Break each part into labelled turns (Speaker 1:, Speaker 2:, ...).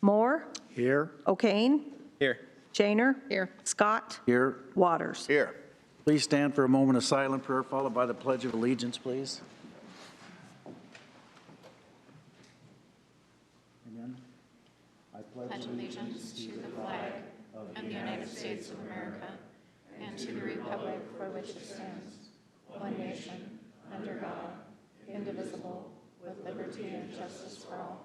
Speaker 1: Moore,
Speaker 2: Here.
Speaker 1: O'Kane,
Speaker 3: Here.
Speaker 1: Shaner. Here. Scott.
Speaker 2: Here.
Speaker 1: Waters.
Speaker 3: Here.
Speaker 2: Please stand for a moment of silent prayer, followed by the Pledge of Allegiance, please. Amen. I
Speaker 4: pledge allegiance to the flag of the United States of America and to the republic for which it stands, one nation, under God, indivisible, with liberty and justice for all.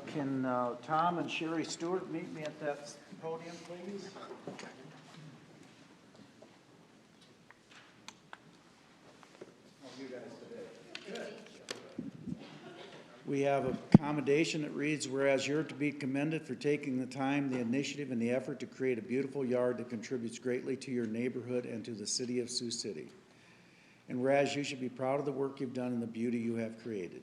Speaker 2: Can Tom and Sherry Stewart meet me at that podium, please? We have a commendation that reads, whereas you're to be commended for taking the time, the initiative, and the effort to create a beautiful yard that contributes greatly to your neighborhood and to the city of Sioux City. And whereas you should be proud of the work you've done and the beauty you have created.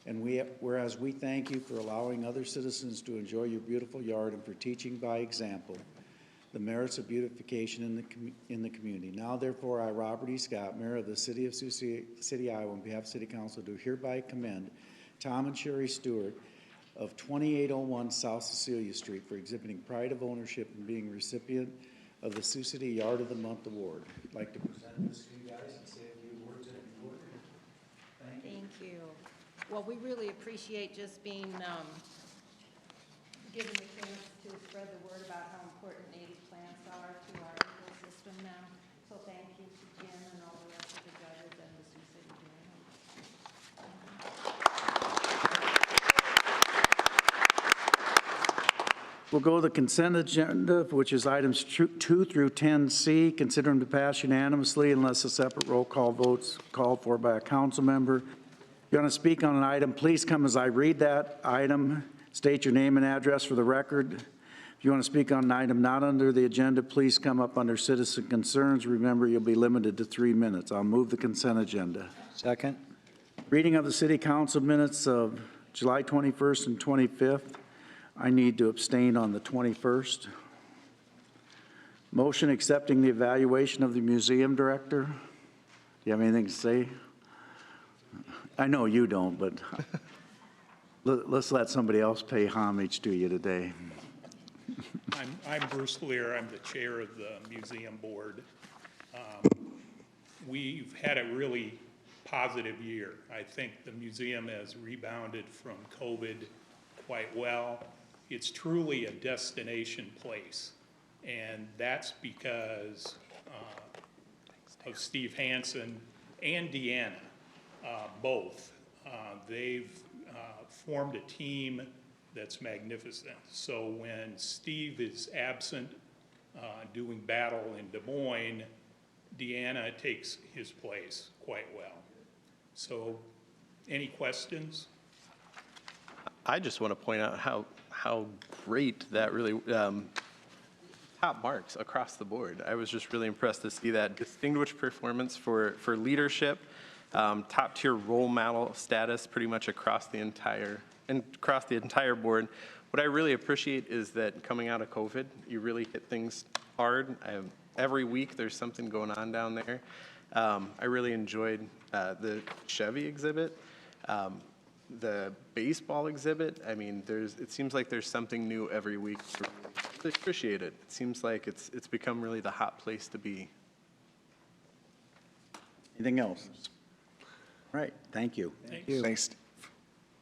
Speaker 2: And whereas we thank you for allowing other citizens to enjoy your beautiful yard and for teaching by example the merits of beautification in the community. Now, therefore, I, Robert E. Scott, Mayor of the City of Sioux City, Iowa, on behalf of City Council, do hereby commend Tom and Sherry Stewart of 2801 South Cecilia Street for exhibiting pride of ownership and being recipient of the Sioux City Yard of the Month Award. I'd like to present this to you guys and say a few words in order.
Speaker 5: Thank you. Well, we really appreciate just being given the chance to spread the word about how important native plants are to our ecosystem now. So thank you to Jim and all the rest of the judges and the Sioux City community.
Speaker 2: We'll go to the consent agenda, which is items 2 through 10C. Consider them to pass unanimously unless a separate roll call vote's called for by a council member. If you want to speak on an item, please come as I read that item. State your name and address for the record. If you want to speak on an item not under the agenda, please come up under citizen concerns. Remember, you'll be limited to 3 minutes. I'll move the consent agenda.
Speaker 3: Second.
Speaker 2: Reading of the City Council minutes of July 21st and 25th. I need to abstain on the 21st. Motion accepting the evaluation of the museum director. Do you have anything to say? I know you don't, but let's let somebody else pay homage to you today.
Speaker 6: I'm Bruce Lear. I'm the chair of the museum board. We've had a really positive year. I think the museum has rebounded from COVID quite well. It's truly a destination place, and that's because of Steve Hansen and Deanna, both. They've formed a team that's magnificent. So when Steve is absent doing battle in Des Moines, Deanna takes his place quite well. So any questions?
Speaker 3: I just want to point out how great that really top marks across the board. I was just really impressed to see that distinguished performance for leadership, top tier role model status pretty much across the entire board. What I really appreciate is that coming out of COVID, you really hit things hard. Every week there's something going on down there. I really enjoyed the Chevy exhibit. The baseball exhibit, I mean, it seems like there's something new every week. I appreciate it. It seems like it's become really the hot place to be.
Speaker 2: Anything else? All right, thank you.
Speaker 3: Thanks.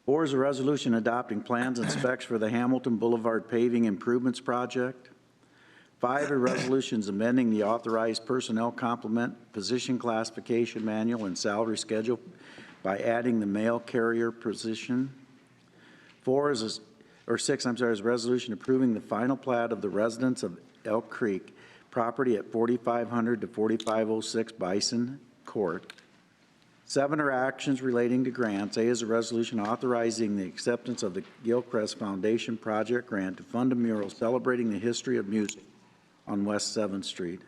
Speaker 2: 4 is a resolution adopting plans and specs for the Hamilton Boulevard paving improvements project. 5 are resolutions amending the authorized personnel complement, position classification manual, and salary schedule by adding the mail carrier position. 6 is a resolution approving the final plat of the residents of Elk Creek property at 4500 to 4506 Bison Court. 7 are actions relating to grants. A is a resolution authorizing the acceptance of the Gilchrist Foundation project grant to fund a mural celebrating the history of music on West 7th Street.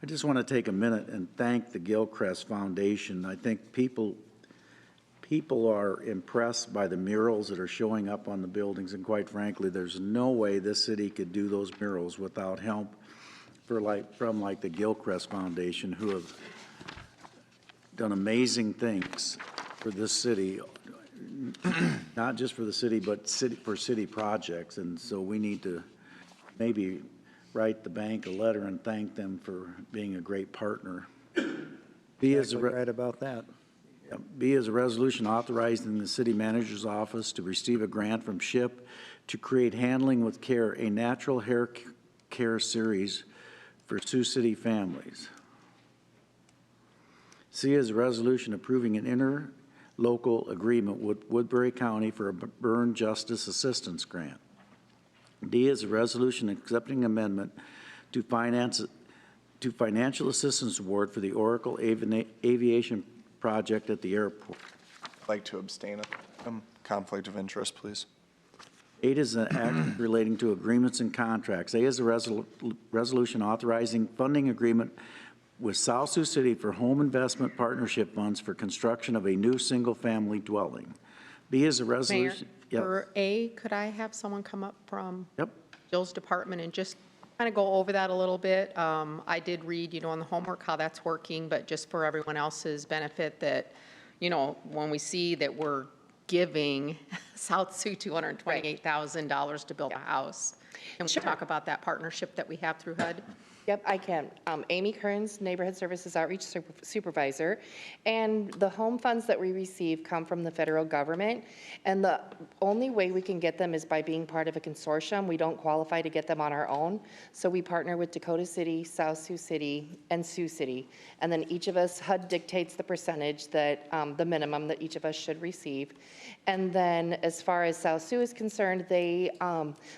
Speaker 2: I just want to take a minute and thank the Gilchrist Foundation. I think people are impressed by the murals that are showing up on the buildings, and quite frankly, there's no way this city could do those murals without help from the Gilchrist Foundation, who have done amazing things for this city not just for the city, but for city projects. And so we need to maybe write the bank a letter and thank them for being a great partner. B is a
Speaker 7: Right about that.
Speaker 2: B is a resolution authorizing the city manager's office to receive a grant from SHIP to create Handling with Care, a natural hair care series for Sioux City families. C is a resolution approving an interlocal agreement with Woodbury County for a burn justice assistance grant. D is a resolution accepting amendment to financial assistance award for the Oracle Aviation project at the airport.
Speaker 8: I'd like to abstain. Conflict of interest, please.
Speaker 2: 8 is an act relating to agreements and contracts. A is a resolution authorizing funding agreement with South Sioux City for home investment partnership funds for construction of a new single-family dwelling. B is a
Speaker 1: Mayor,
Speaker 2: resolution. Yep.
Speaker 1: for A, could I have someone come up from
Speaker 2: Yep.
Speaker 1: Jill's department and just kind of go over that a little bit? I did read, on the homework how that's working, but just for everyone else's benefit that, when we see that we're giving South Sioux $228,000 to build a house. Can we talk about that partnership that we have through HUD?
Speaker 9: Yep, I can. Amy Kearns, Neighborhood Services Outreach Supervisor, and the home funds that we receive come from the federal government, and the only way we can get them is by being part of a consortium. We don't qualify to get them on our own, so we partner with Dakota City, South Sioux City, and Sioux City, and then each of us, HUD dictates the percentage that, the minimum that each of us should receive. And then as far as South Sioux is concerned, they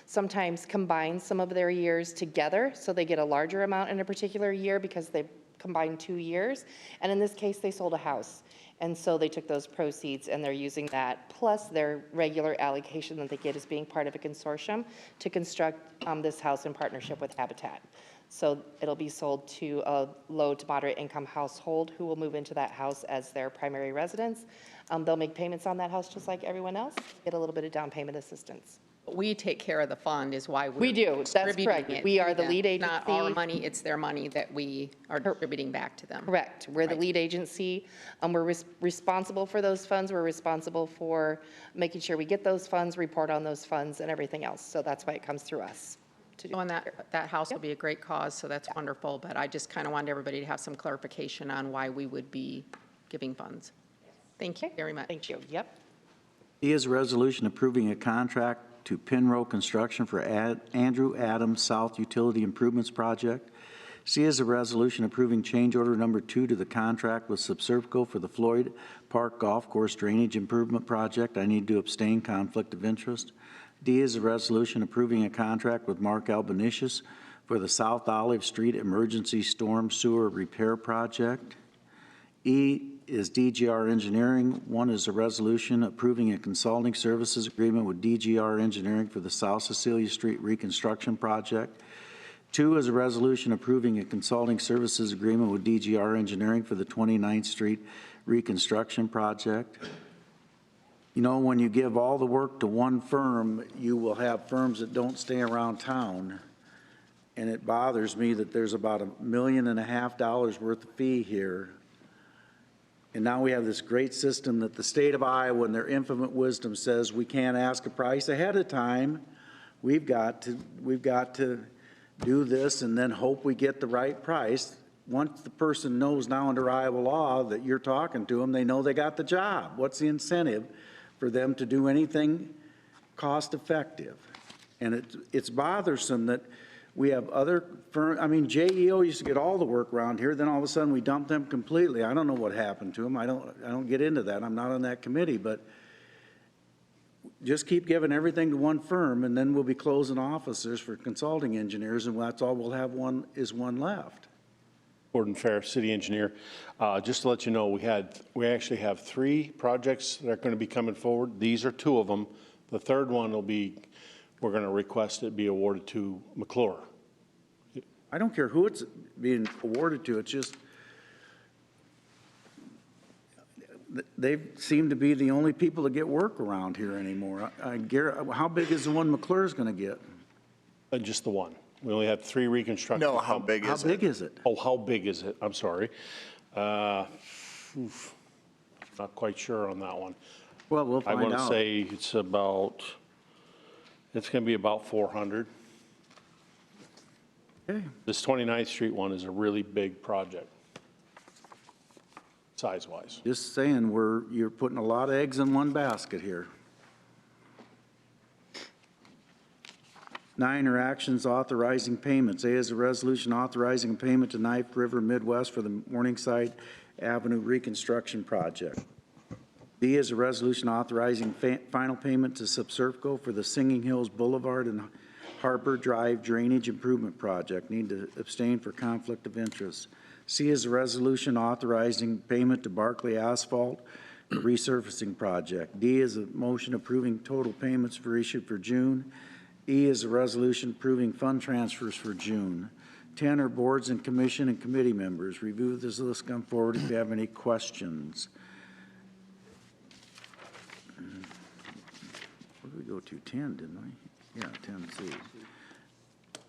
Speaker 9: sometimes combine some of their years together, so they get a larger amount in a particular year because they combined 2 years. And in this case, they sold a house. And so they took those proceeds and they're using that plus their regular allocation that they get as being part of a consortium to construct this house in partnership with Habitat. So it'll be sold to a low to moderate income household who will move into that house as their primary residence. They'll make payments on that house just like everyone else, get a little bit of down payment assistance.
Speaker 1: We take care of the fund is why we're
Speaker 9: We do, that's
Speaker 1: distributing
Speaker 9: correct.
Speaker 1: it
Speaker 9: We
Speaker 1: to
Speaker 9: are the
Speaker 1: them.
Speaker 9: lead
Speaker 1: It's not our
Speaker 9: agency.
Speaker 1: money, it's their money that we are distributing back to them.
Speaker 9: Correct. We're the
Speaker 1: Right.
Speaker 9: lead agency. We're responsible for those funds. We're responsible for making sure we get those funds, report on those funds, and everything else. So that's why it comes through us to do.
Speaker 1: And that house will be a great cause, so that's wonderful, but I just kind of wanted everybody to have some clarification on why we would be giving funds. Thank you very much.
Speaker 9: Thank you. Yep.
Speaker 2: D is a resolution approving a contract to Pinrow Construction for Andrew Adams South Utility Improvements Project. C is a resolution approving change order number 2 to the contract with Subservico for the Floyd Park Golf Course Drainage Improvement Project. I need to abstain, conflict of interest. D is a resolution approving a contract with Mark Albanesius for the South Olive Street Emergency Storm Sewer Repair Project. E is DGR Engineering. 1 is a resolution approving a consulting services agreement with DGR Engineering for the South Cecilia Street Reconstruction Project. 2 is a resolution approving a consulting services agreement with DGR Engineering for the 29th Street Reconstruction Project. When you give all the work to one firm, you will have firms that don't stay around town. And it bothers me that there's about $1.5 million worth of fee here. And now we have this great system that the state of Iowa, in their infinite wisdom, says we can't ask a price ahead of time. We've got to do this and then hope we get the right price. Once the person knows now under Iowa law that you're talking to them, they know they got the job. What's the incentive for them to do anything cost effective? And it's bothersome that we have other firms. JEO used to get all the work around here, then all of a sudden we dump them completely. I don't know what happened to them. I don't get into that. I'm not on that committee, but just keep giving everything to one firm and then we'll be closing offices for consulting engineers and that's all we'll have one left.
Speaker 10: Gordon Fair, city engineer. Just to let you know, we actually have 3 projects that are going to be coming forward. These are 2 of them. The third one we're going to request it be awarded to McClure.
Speaker 2: I don't care who it's being awarded to, it's just, they seem to be the only people that get work around here anymore. How big is the one McClure's going to get?
Speaker 10: Just the one. We only have 3 reconstruction.
Speaker 8: No, how big is it?
Speaker 2: How big is it?
Speaker 10: Oh, how big is it? I'm sorry. Not quite sure on that one.
Speaker 2: Well, we'll
Speaker 10: I
Speaker 2: find
Speaker 10: want to
Speaker 2: out.
Speaker 10: say it's going to be about 400.
Speaker 2: Okay.
Speaker 10: This 29th Street one is a really big project, size-wise.
Speaker 2: Just saying, you're putting a lot of eggs in one basket here. 9 are actions authorizing payments. A is a resolution authorizing a payment to Knife River Midwest for the Morningside Avenue Reconstruction Project. B is a resolution authorizing final payment to Subsurfco for the Singing Hills Boulevard and Harbor Drive Drainage Improvement Project. Need to abstain for conflict of interest. C is a resolution authorizing payment to Barclay Asphalt Resurfacing Project. D is a motion approving total payments for issued for June. E is a resolution approving fund transfers for June. 10 are boards and commission and committee members. Review this list, come forward if you have any questions. Where did we go to? 10, didn't we? Yeah, 10C.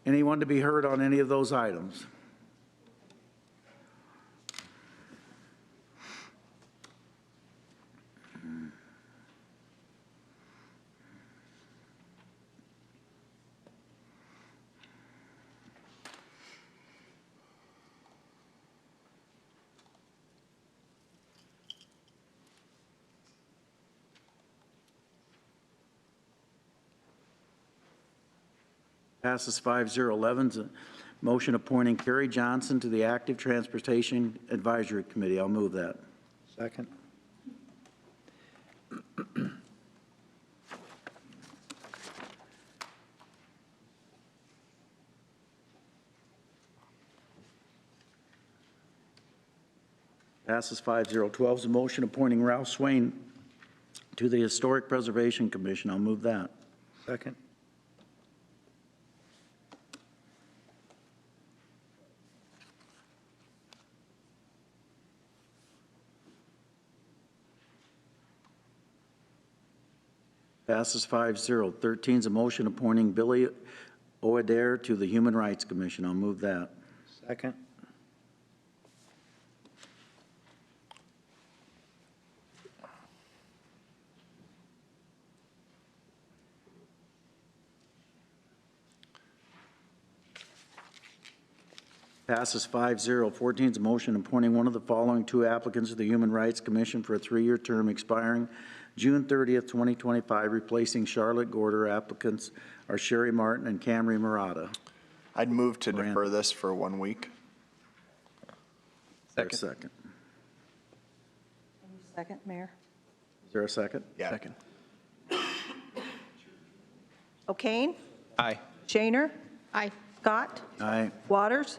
Speaker 2: Anyone to be heard on any of those items? Passes 5-0. 11's a motion appointing Kerry Johnson to the Active Transportation Advisory Committee. I'll move that. Second. Passes 5-0. 12's a motion appointing Ralph Swain to the Historic Preservation Commission. I'll move that. Second. Passes 5-0. 13's a motion appointing Billy Oadair to the Human Rights Commission. I'll move that. Second. Passes 5-0. 14's a motion appointing one of the following 2 applicants to the Human Rights Commission for a 3-year term expiring June 30th, 2025, replacing Charlotte Gorder. Applicants are Sherry Martin and Camry Murata.
Speaker 8: I'd move to
Speaker 2: Brand.
Speaker 8: defer this for 1 week.
Speaker 2: Is there a second?
Speaker 5: Second, Mayor.
Speaker 2: Is there a second?
Speaker 8: Yeah.
Speaker 3: Second.
Speaker 5: O'Kane?
Speaker 3: Aye.
Speaker 5: Shaner?
Speaker 1: Aye.
Speaker 5: Scott?
Speaker 2: Aye.
Speaker 5: Waters?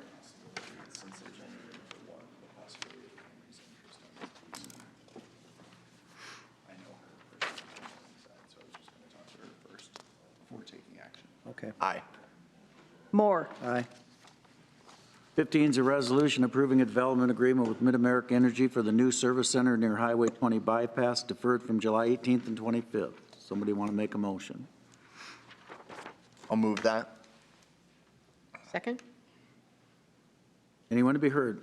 Speaker 2: Okay.
Speaker 8: Aye.
Speaker 5: Moore?
Speaker 2: Aye. 15 is a resolution approving a development agreement with Mid-America Energy for the new service center near Highway 20 bypass, deferred from July 18th and 25th. Somebody want to make a motion?
Speaker 8: I'll move that.
Speaker 1: Second?
Speaker 2: Anyone to be heard?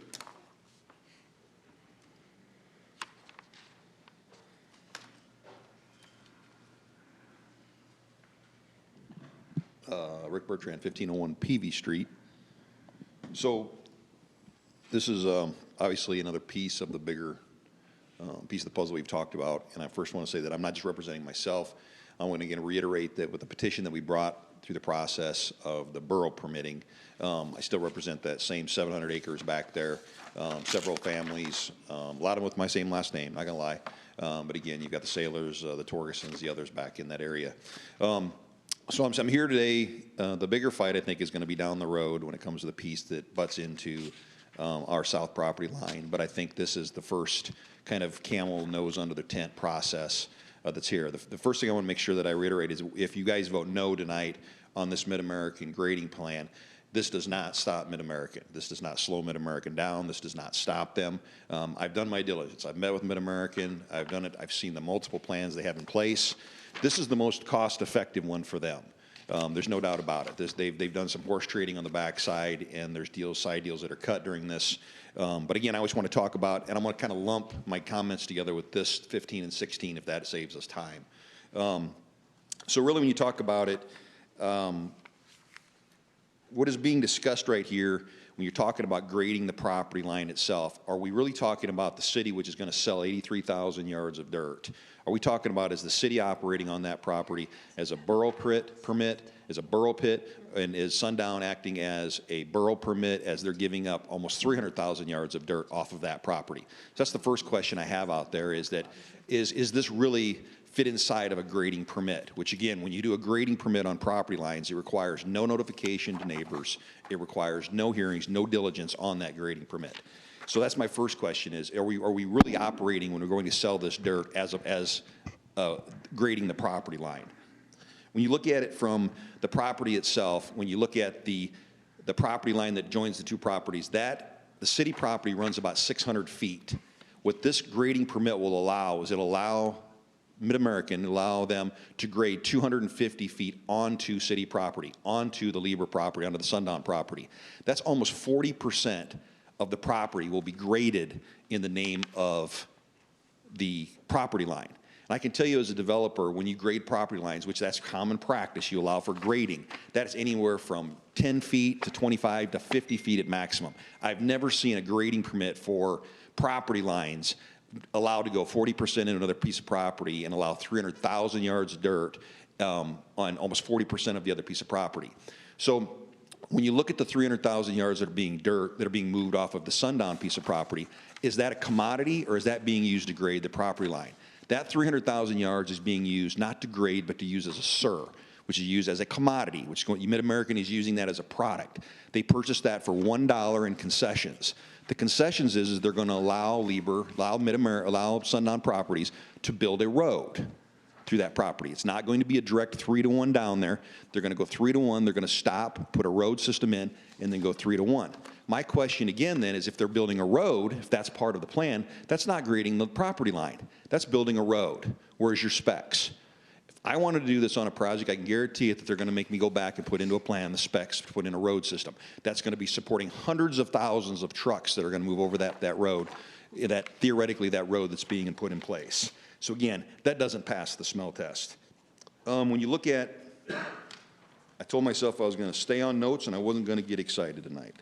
Speaker 7: Rick Bertrand, 1501 Peavy Street. So this is obviously another piece of the bigger piece of the puzzle we've talked about. And I first want to say that I'm not just representing myself. I want to again reiterate that with the petition that we brought through the process of the borough permitting, I still represent that same 700 acres back there, several families, a lot of them with my same last name, not gonna lie. But again, you've got the Sailors, the Torgesons, the others back in that area. So I'm here today. The bigger fight, I think, is going to be down the road when it comes to the piece that butts into our south property line. But I think this is the first kind of camel nose under the tent process that's here. The first thing I want to make sure that I reiterate is if you guys vote no tonight on this Mid-American grading plan, this does not stop Mid-American. This does not slow Mid-American down. This does not stop them. I've done my diligence. I've met with Mid-American. I've done it. I've seen the multiple plans they have in place. This is the most cost-effective one for them. There's no doubt about it. They've done some horse trading on the backside, and there's side deals that are cut during this. But again, I always want to talk about, and I'm going to kind of lump my comments together with this 15 and 16 if that saves us time. So really, when you talk about it, what is being discussed right here, when you're talking about grading the property line itself, are we really talking about the city, which is going to sell 83,000 yards of dirt? Are we talking about, is the city operating on that property as a borough permit, as a borough pit, and is Sundown acting as a borough permit as they're giving up almost 300,000 yards of dirt off of that property? So that's the first question I have out there, is that, is this really fit inside of a grading permit, which again, when you do a grading permit on property lines, it requires no notification to neighbors. It requires no hearings, no diligence on that grading permit. So that's my first question is, are we really operating when we're going to sell this dirt as grading the property line? When you look at it from the property itself, when you look at the property line that joins the two properties, the city property runs about 600 feet. What this grading permit will allow is it'll allow Mid-American, allow them to grade 250 feet onto city property, onto the Lieber property, onto the Sundown property. That's almost 40% of the property will be graded in the name of the property line. And I can tell you as a developer, when you grade property lines, which that's common practice, you allow for grading, that's anywhere from 10 feet to 25 to 50 feet at maximum. I've never seen a grading permit for property lines allowed to go 40% in another piece of property and allow 300,000 yards of dirt on almost 40% of the other piece of property. So when you look at the 300,000 yards that are being moved off of the Sundown piece of property, is that a commodity or is that being used to grade the property line? That 300,000 yards is being used not to grade but to use as a SIR, which is used as a commodity, which Mid-American is using that as a product. They purchased that for $1 in concessions. The concessions is they're going to allow Lieber, allow Sundown Properties to build a road through that property. It's not going to be a direct 3-to-1 down there. They're going to go 3-to-1. They're going to stop, put a road system in, and then go 3-to-1. My question again then is if they're building a road, if that's part of the plan, that's not grading the property line. That's building a road. Where's your specs? I wanted to do this on a project, I can guarantee it that they're going to make me go back and put into a plan the specs to put in a road system. That's going to be supporting hundreds of thousands of trucks that are going to move over that road, theoretically that road that's being put in place. So again, that doesn't pass the smell test. When you look at, I told myself I was going to stay on notes and I wasn't going to get excited tonight.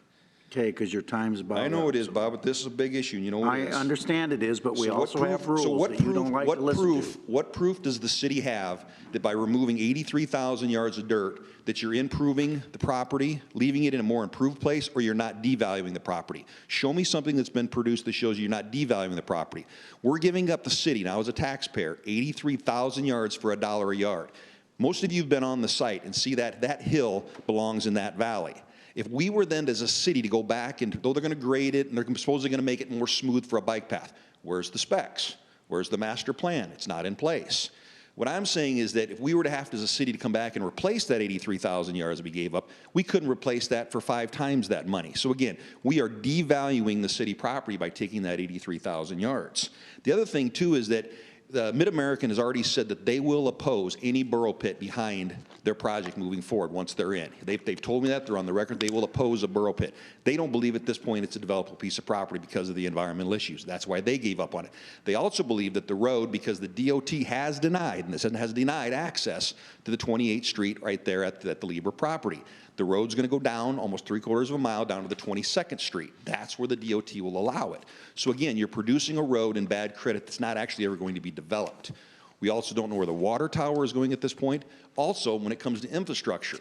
Speaker 2: Okay, because your time's about up.
Speaker 7: I know it is, Bob, but this is a big issue, and you know what it is.
Speaker 2: I understand it is, but we also have rules that you don't like to listen to.
Speaker 7: What proof does the city have that by removing 83,000 yards of dirt, that you're improving the property, leaving it in a more improved place, or you're not devaluing the property? Show me something that's been produced that shows you're not devaluing the property. We're giving up the city, now as a taxpayer, 83,000 yards for $1 a yard. Most of you have been on the site and see that that hill belongs in that valley. If we were then as a city to go back and, though they're going to grade it and they're supposedly going to make it more smooth for a bike path, where's the specs? Where's the master plan? It's not in place. What I'm saying is that if we were to have to, as a city, to come back and replace that 83,000 yards that we gave up, we couldn't replace that for 5 times that money. So again, we are devaluing the city property by taking that 83,000 yards. The other thing too is that Mid-American has already said that they will oppose any borough pit behind their project moving forward once they're in. They've told me that. They're on the record. They will oppose a borough pit. They don't believe at this point it's a developable piece of property because of the environmental issues. That's why they gave up on it. They also believe that the road, because the DOT has denied, and this has denied access to the 28th Street right there at the Lieber property. The road's going to go down almost 3/4 of a mile down to the 22nd Street. That's where the DOT will allow it. So again, you're producing a road in bad credit that's not actually ever going to be developed. We also don't know where the water tower is going at this point. Also, when it comes to infrastructure,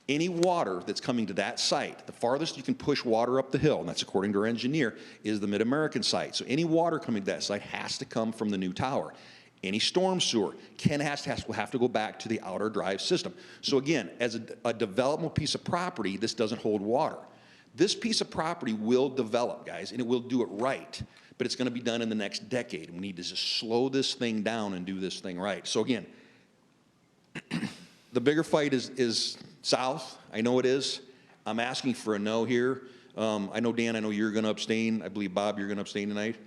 Speaker 7: any water that's coming to that site, the farthest you can push water up the hill, and that's according to our engineer, is the Mid-American site. So any water coming to that site has to come from the new tower. Any storm sewer will have to go back to the outer drive system. So again, as a developable piece of property, this doesn't hold water. This piece of property will develop, guys, and it will do it right, but it's going to be done in the next decade. We need to just slow this thing down and do this thing right. So again, the bigger fight is south. I know it is. I'm asking for a no here. I know, Dan, I know you're going to abstain. I believe, Bob, you're going to abstain tonight.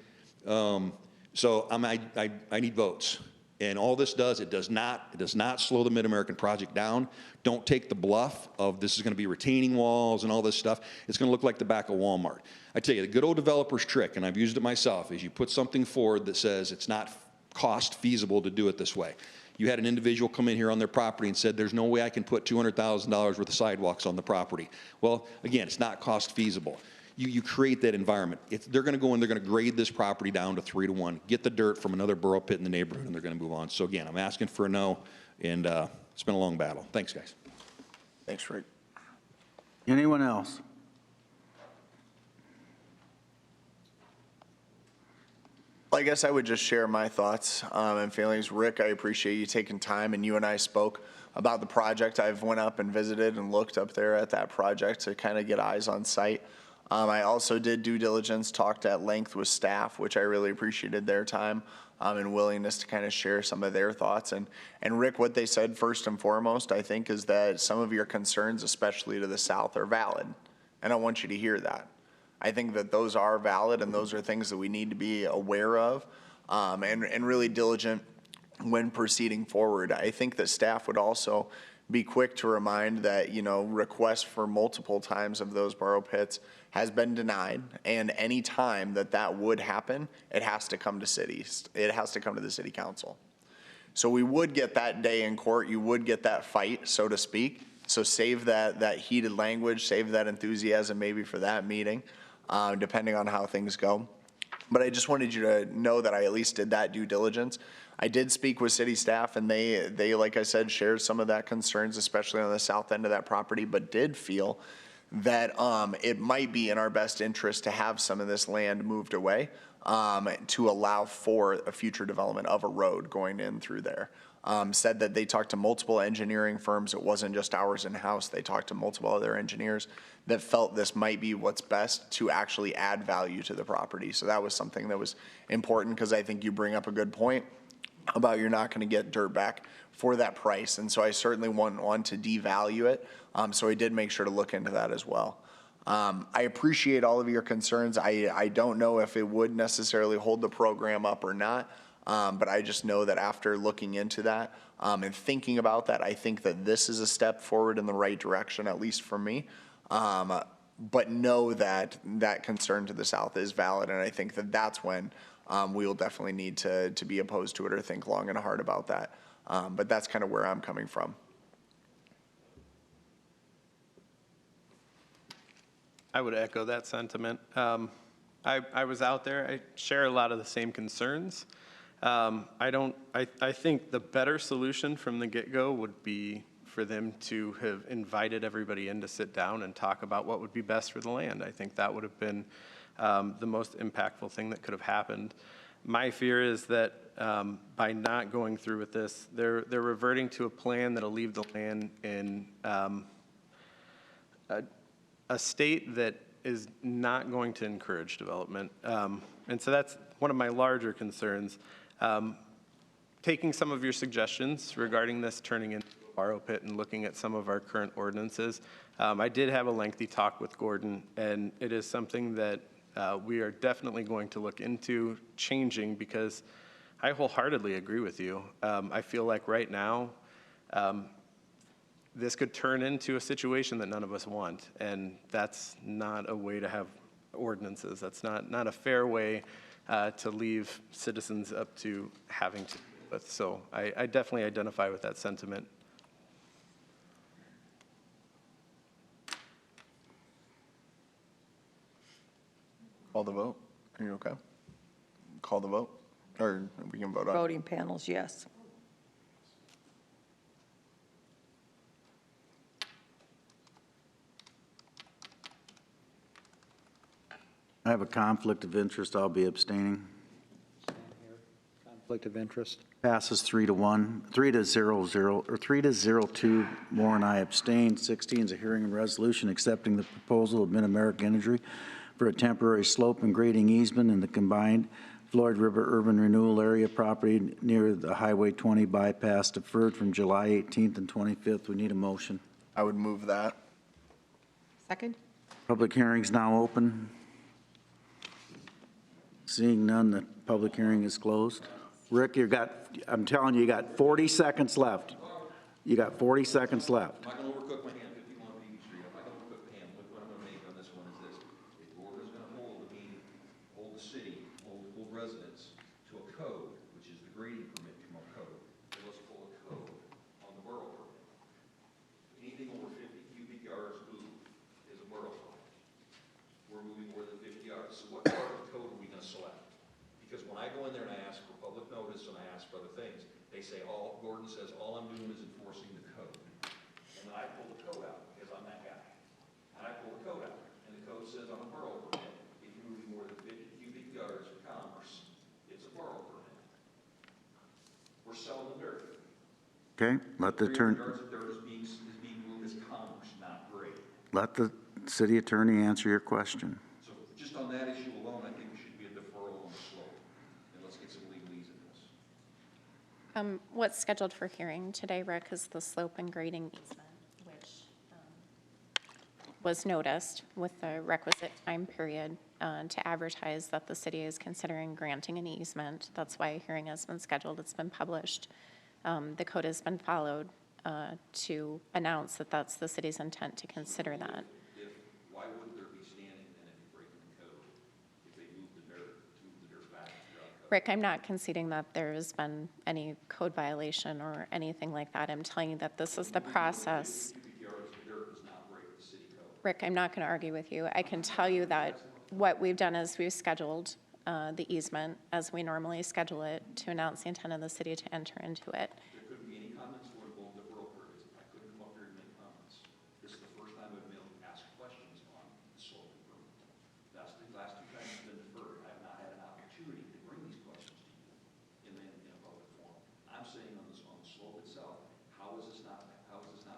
Speaker 7: So I need votes. And all this does, it does not slow the Mid-American project down. Don't take the bluff of this is going to be retaining walls and all this stuff. It's going to look like the back of Walmart. I tell you, the good old developer's trick, and I've used it myself, is you put something forward that says it's not cost feasible to do it this way. You had an individual come in here on their property and said, there's no way I can put $200,000 worth of sidewalks on the property. Well, again, it's not cost feasible. You create that environment. They're going to go and they're going to grade this property down to 3-to-1, get the dirt from another borough pit in the neighborhood, and they're going to move on. So again, I'm asking for a no, and it's been a long battle. Thanks, guys.
Speaker 8: Thanks, Rick.
Speaker 2: Anyone else?
Speaker 8: Well, I guess I would just share my thoughts and feelings. Rick, I appreciate you taking time, and you and I spoke about the project. I've went up and visited and looked up there at that project to kind of get eyes on site. I also did due diligence, talked at length with staff, which I really appreciated their time and willingness to kind of share some of their thoughts. And Rick, what they said first and foremost, I think, is that some of your concerns, especially to the south, are valid. And I want you to hear that. I think that those are valid, and those are things that we need to be aware of and really diligent when proceeding forward. I think that staff would also be quick to remind that, you know, requests for multiple times of those borough pits has been denied, and any time that that would happen, it has to come to cities. It has to come to the city council. So we would get that day in court. You would get that fight, so to speak. So save that heated language, save that enthusiasm maybe for that meeting, depending on how things go. But I just wanted you to know that I at least did that due diligence. I did speak with city staff, and they, like I said, shared some of that concerns, especially on the south end of that property, but did feel that it might be in our best interest to have some of this land moved away to allow for a future development of a road going in through there. Said that they talked to multiple engineering firms. It wasn't just ours in-house. They talked to multiple other engineers that felt this might be what's best to actually add value to the property. So that was something that was important, because I think you bring up a good point about you're not going to get dirt back for that price. And so I certainly want to devalue it. So I did make sure to look into that as well. I appreciate all of your concerns. I don't know if it would necessarily hold the program up or not, but I just know that after looking into that and thinking about that, I think that this is a step forward in the right direction, at least for me. But know that that concern to the south is valid, and I think that that's when we will definitely need to be opposed to it or think long and hard about that. But that's kind of where I'm coming from.
Speaker 3: I would echo that sentiment. I was out there. I share a lot of the same concerns. I think the better solution from the get-go would be for them to have invited everybody in to sit down and talk about what would be best for the land. I think that would have been the most impactful thing that could have happened. My fear is that by not going through with this, they're reverting to a plan that'll leave the land in a state that is not going to encourage development. And so that's one of my larger concerns. Taking some of your suggestions regarding this turning into a borrow pit and looking at some of our current ordinances, I did have a lengthy talk with Gordon, and it is something that we are definitely going to look into changing, because I wholeheartedly agree with you. I feel like right now, this could turn into a situation that none of us want, and that's not a way to have ordinances. That's not a fair way to leave citizens up to having to deal with. So I definitely identify with that sentiment.
Speaker 8: Call the vote. Are you okay? Call the vote, or we can vote on it.
Speaker 11: Voting panels, yes.
Speaker 2: I have a conflict of interest. I'll be abstaining.
Speaker 12: Conflict of interest.
Speaker 2: Passes 3-1, 3-0-0, or 3-0-2. Moore and I abstain. 16 is a hearing and resolution accepting the proposal of Mid-America Energy for a temporary slope and grading easement in the combined Floyd River Urban Renewal Area property near the Highway 20 bypass, deferred from July 18th and 25th. We need a motion.
Speaker 8: I would move that.
Speaker 1: Second?
Speaker 2: Public hearing's now open. Seeing none, the public hearing is closed. Rick, I'm telling you, you got 40 seconds left. You got 40 seconds left.
Speaker 7: I'm not gonna overcook my ham, 51 Peavy Street, I'm not gonna overcook the ham. Look what I'm gonna make on this one is this. If Gordon is gonna hold the city, hold residents to a code, which is the grading permit from a code, then let's pull a code on the borough permit. Anything over 50 cubic yards moved is a borough permit. We're moving more than 50 yards, so what part of the code are we gonna select? Because when I go in there and I ask for public notice and I ask for other things, they say, Gordon says, all I'm doing is enforcing the code. And then I pull the code out because I'm that guy. And I pull the code out, and the code says on a borough permit, if you're moving more than 50 cubic yards for commerce, it's a borough permit. We're selling the dirt.
Speaker 2: Okay, let the
Speaker 7: 300 yards of dirt is being moved as commerce, not grade.
Speaker 2: let the city attorney answer your question.
Speaker 7: So just on that issue alone, I think we should be a deferral on the slope. And let's get some legalese in this.
Speaker 4: What's scheduled for hearing today, Rick, is the slope and grading easement, which was noticed with the requisite time period to advertise that the city is considering granting an easement. That's why a hearing has been scheduled. It's been published. The code has been followed to announce that that's the city's intent to consider that.
Speaker 7: Why wouldn't there be standing then if you're breaking the code? If they move the dirt back throughout the code?
Speaker 4: Rick, I'm not conceding that there's been any code violation or anything like that. I'm telling you that this is the process. Rick, I'm not going to argue with you. I can tell you that what we've done is we've scheduled the easement as we normally schedule it to announce the intent of the city to enter into it.
Speaker 7: There couldn't be any comments for both the borough permits. I couldn't come up here and make comments. This is the first time I've been able to ask questions on the slope improvement. That's the last two times it's been deferred. I have not had an opportunity to bring these questions to you in a public forum. I'm saying on the slope itself, how is this not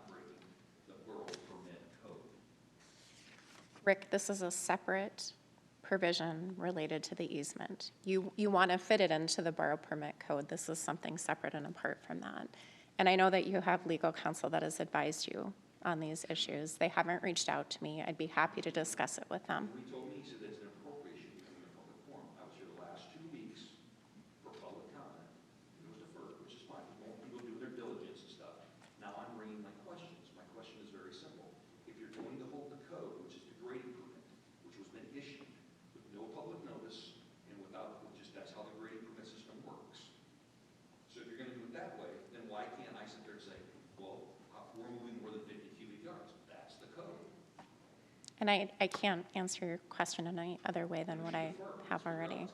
Speaker 7: breaking the borough permit code?
Speaker 4: Rick, this is a separate provision related to the easement. You want to fit it into the borough permit code. This is something separate and apart from that. And I know that you have legal counsel that has advised you on these issues. They haven't reached out to me. I'd be happy to discuss it with them.
Speaker 7: He told me, he said that's an appropriation becoming a public forum. I was here the last 2 weeks for public comment. It was deferred, which is fine. People do their diligence and stuff. Now I'm bringing my questions. My question is very simple. If you're going to hold the code, which is the grading permit, which was been issued with no public notice and without, that's how the grading permit system works. So if you're going to do it that way, then why can't I sit there and say, well, we're moving more than 50 cubic yards. That's the code.
Speaker 4: And I can't answer your question in any other way than what I have already.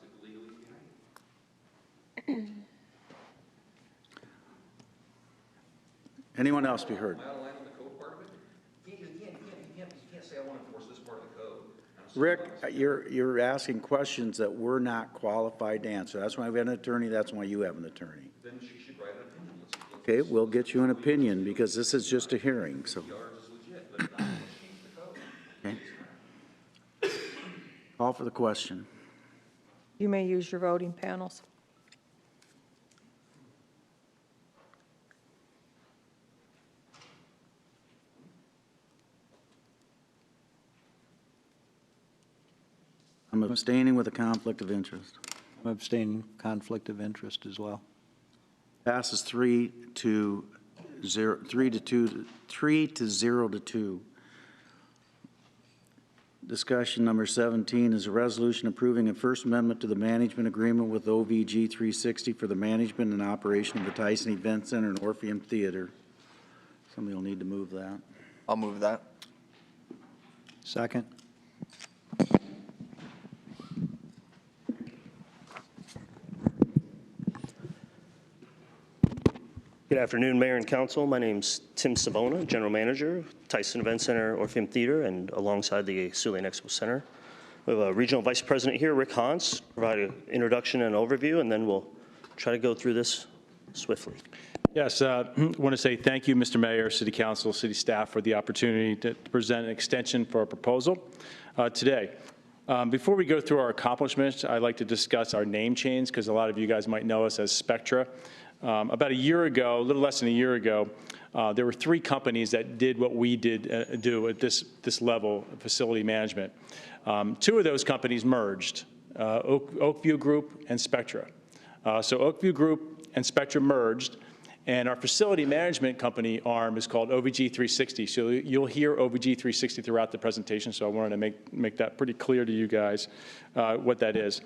Speaker 2: Anyone else be heard?
Speaker 7: Am I out of line on the code part of it? You can't say I want to enforce this part of the code.
Speaker 2: Rick, you're asking questions that we're not qualified to answer. That's why we have an attorney, that's why you have an attorney.
Speaker 7: Then she should write an opinion.
Speaker 2: Okay, we'll get you an opinion because this is just a hearing, so.
Speaker 7: Yards is legit, but it's not going to change the code.
Speaker 2: Okay. Call for the question.
Speaker 11: You may use your voting panels.
Speaker 2: I'm abstaining with a conflict of interest.
Speaker 12: I'm abstaining, conflict of interest as well.
Speaker 2: Passes 3 to 0 to 2. Discussion number 17 is a resolution approving a First Amendment to the management agreement with OVG 360 for the management and operation of the Tyson Event Center and Orpheum Theater. Somebody will need to move that.
Speaker 8: I'll move that.
Speaker 12: Second.
Speaker 13: Good afternoon, Mayor and Council. My name's Tim Savona, General Manager, Tyson Event Center, Orpheum Theater, and alongside the Sioux Expo Center. We have a Regional Vice President here, Rick Hans, provide an introduction and overview, and then we'll try to go through this swiftly.
Speaker 14: Yes, I want to say thank you, Mr. Mayor, City Council, City staff, for the opportunity to present an extension for our proposal today. Before we go through our accomplishments, I'd like to discuss our name change because a lot of you guys might know us as Spectra. About a year ago, a little less than a year ago, there were 3 companies that did what we did do at this level of facility management. 2 of those companies merged, Oakview Group and Spectra. So Oakview Group and Spectrum merged, and our facility management company arm is called OVG 360. So you'll hear OVG 360 throughout the presentation, so I wanted to make that pretty clear to you guys what that is.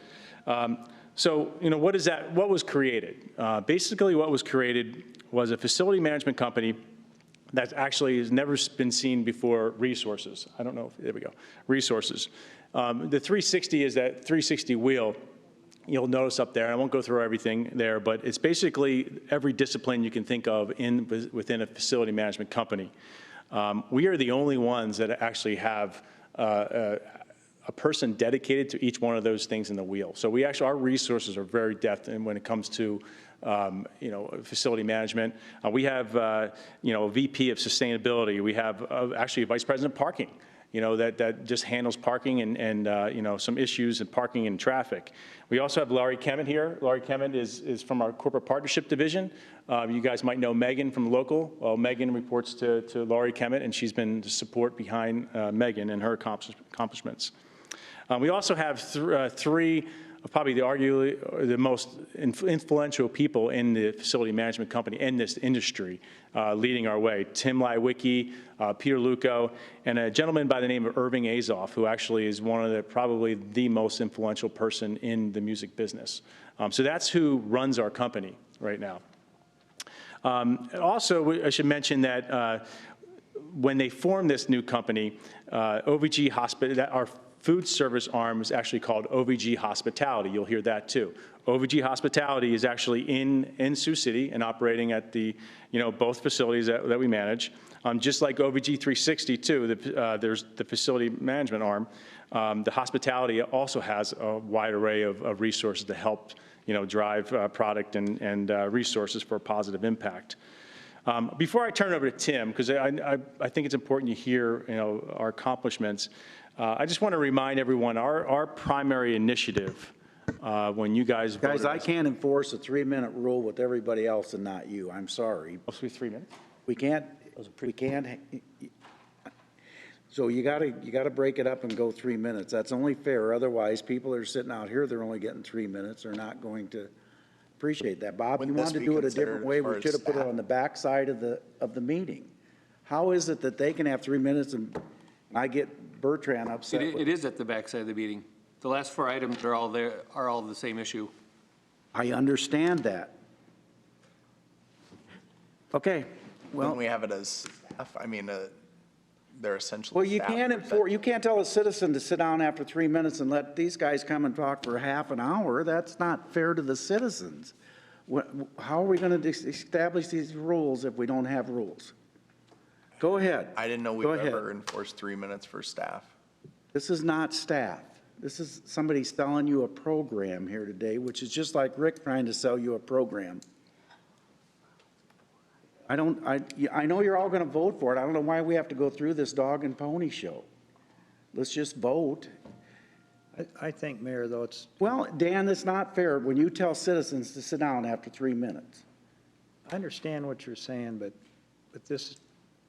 Speaker 14: So, what is that? What was created? Basically, what was created was a facility management company that actually has never been seen before. Resources. I don't know. There we go. Resources. The 360 is that 360 wheel. You'll notice up there, I won't go through everything there, but it's basically every discipline you can think of within a facility management company. We are the only ones that actually have a person dedicated to each one of those things in the wheel. So our resources are very depth and when it comes to facility management. We have a VP of sustainability. We have actually a vice president of parking. That just handles parking and some issues in parking and traffic. We also have Laurie Kemet here. Laurie Kemet is from our corporate partnership division. You guys might know Megan from local. Well, Megan reports to Laurie Kemet, and she's been the support behind Megan and her accomplishments. We also have three of probably arguably the most influential people in the facility management company in this industry leading our way. Tim Lywicki, Peter Luco, and a gentleman by the name of Irving Azoff, who actually is probably the most influential person in the music business. So that's who runs our company right now. Also, I should mention that when they formed this new company, OVG Hospital, our food service arm is actually called OVG Hospitality. You'll hear that too. OVG Hospitality is actually in Sioux City and operating at the, both facilities that we manage. Just like OVG 360 too, there's the facility management arm. The hospitality also has a wide array of resources to help, drive product and resources for a positive impact. Before I turn it over to Tim, because I think it's important you hear, our accomplishments. I just want to remind everyone, our primary initiative, when you guys voted.
Speaker 2: Guys, I can't enforce a 3-minute rule with everybody else and not you. I'm sorry.
Speaker 14: Supposed to be 3 minutes?
Speaker 2: We can't. So you gotta break it up and go 3 minutes. That's only fair. Otherwise, people that are sitting out here, they're only getting 3 minutes. They're not going to appreciate that. Bob, you wanted to do it a different way. We should have put it on the back side of the meeting. How is it that they can have 3 minutes and I get Bertrand upset?
Speaker 15: It is at the backside of the meeting. The last 4 items are all the same issue.
Speaker 2: I understand that. Okay, well.
Speaker 8: When we have it as staff, I mean, they're essentially.
Speaker 2: Well, you can't tell a citizen to sit down after 3 minutes and let these guys come and talk for half an hour. That's not fair to the citizens. How are we going to establish these rules if we don't have rules? Go ahead.
Speaker 8: I didn't know we ever enforced 3 minutes for staff.
Speaker 2: This is not staff. This is somebody selling you a program here today, which is just like Rick trying to sell you a program. I know you're all going to vote for it. I don't know why we have to go through this dog and pony show. Let's just vote.
Speaker 12: I think, Mayor, though, it's.
Speaker 2: Well, Dan, it's not fair when you tell citizens to sit down after 3 minutes.
Speaker 12: I understand what you're saying, but this.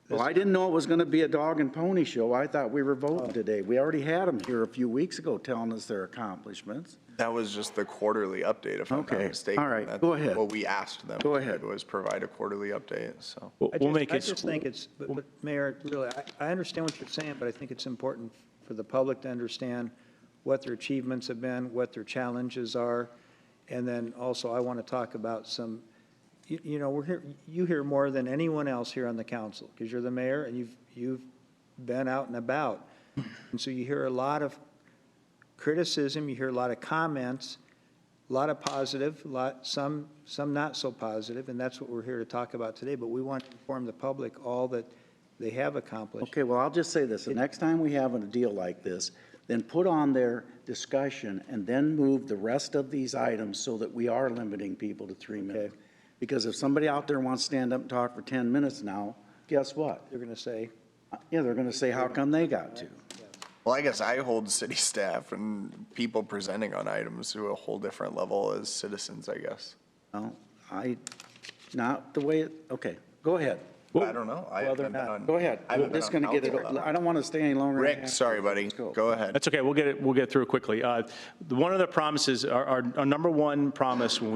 Speaker 2: Well, I didn't know it was going to be a dog and pony show. I thought we were voting today. We already had them here a few weeks ago telling us their accomplishments.
Speaker 8: That was just the quarterly update, if I'm not mistaken.
Speaker 2: All right,
Speaker 8: That's
Speaker 2: go ahead.
Speaker 8: what we asked them.
Speaker 2: Go ahead.
Speaker 8: Was provide a quarterly update, so.
Speaker 12: I just think it's, but Mayor, really, I understand what you're saying, but I think it's important for the public to understand what their achievements have been, what their challenges are, and then also I want to talk about some. We're here. You hear more than anyone else here on the council because you're the mayor and you've been out and about, and so you hear a lot of criticism. You hear a lot of comments, a lot of positive, some not so positive, and that's what we're here to talk about today. But we want to inform the public all that they have accomplished.
Speaker 2: Okay. Well, I'll just say this: the next time we have a deal like this, then put on their discussion and then move the rest of these items so that we are limiting people to 3 minutes. Okay. Because if somebody out there wants to stand up and talk for 10 minutes now, guess what?
Speaker 12: They're going to say.
Speaker 2: Yeah, they're going to say, how come they got to?
Speaker 8: Well, I guess I hold city staff and people presenting on items to a whole different level as citizens, I guess.
Speaker 2: No, not the way okay, go ahead.
Speaker 8: I don't know. I haven't been on.
Speaker 2: Go ahead.
Speaker 8: I haven't
Speaker 2: We're
Speaker 8: been
Speaker 2: just
Speaker 8: on
Speaker 2: going to get it,
Speaker 8: council.
Speaker 2: I don't want to stay any longer.
Speaker 8: Rick, sorry, buddy. Go ahead.
Speaker 14: That's okay, we'll get through it quickly. One of the promises, our number one promise when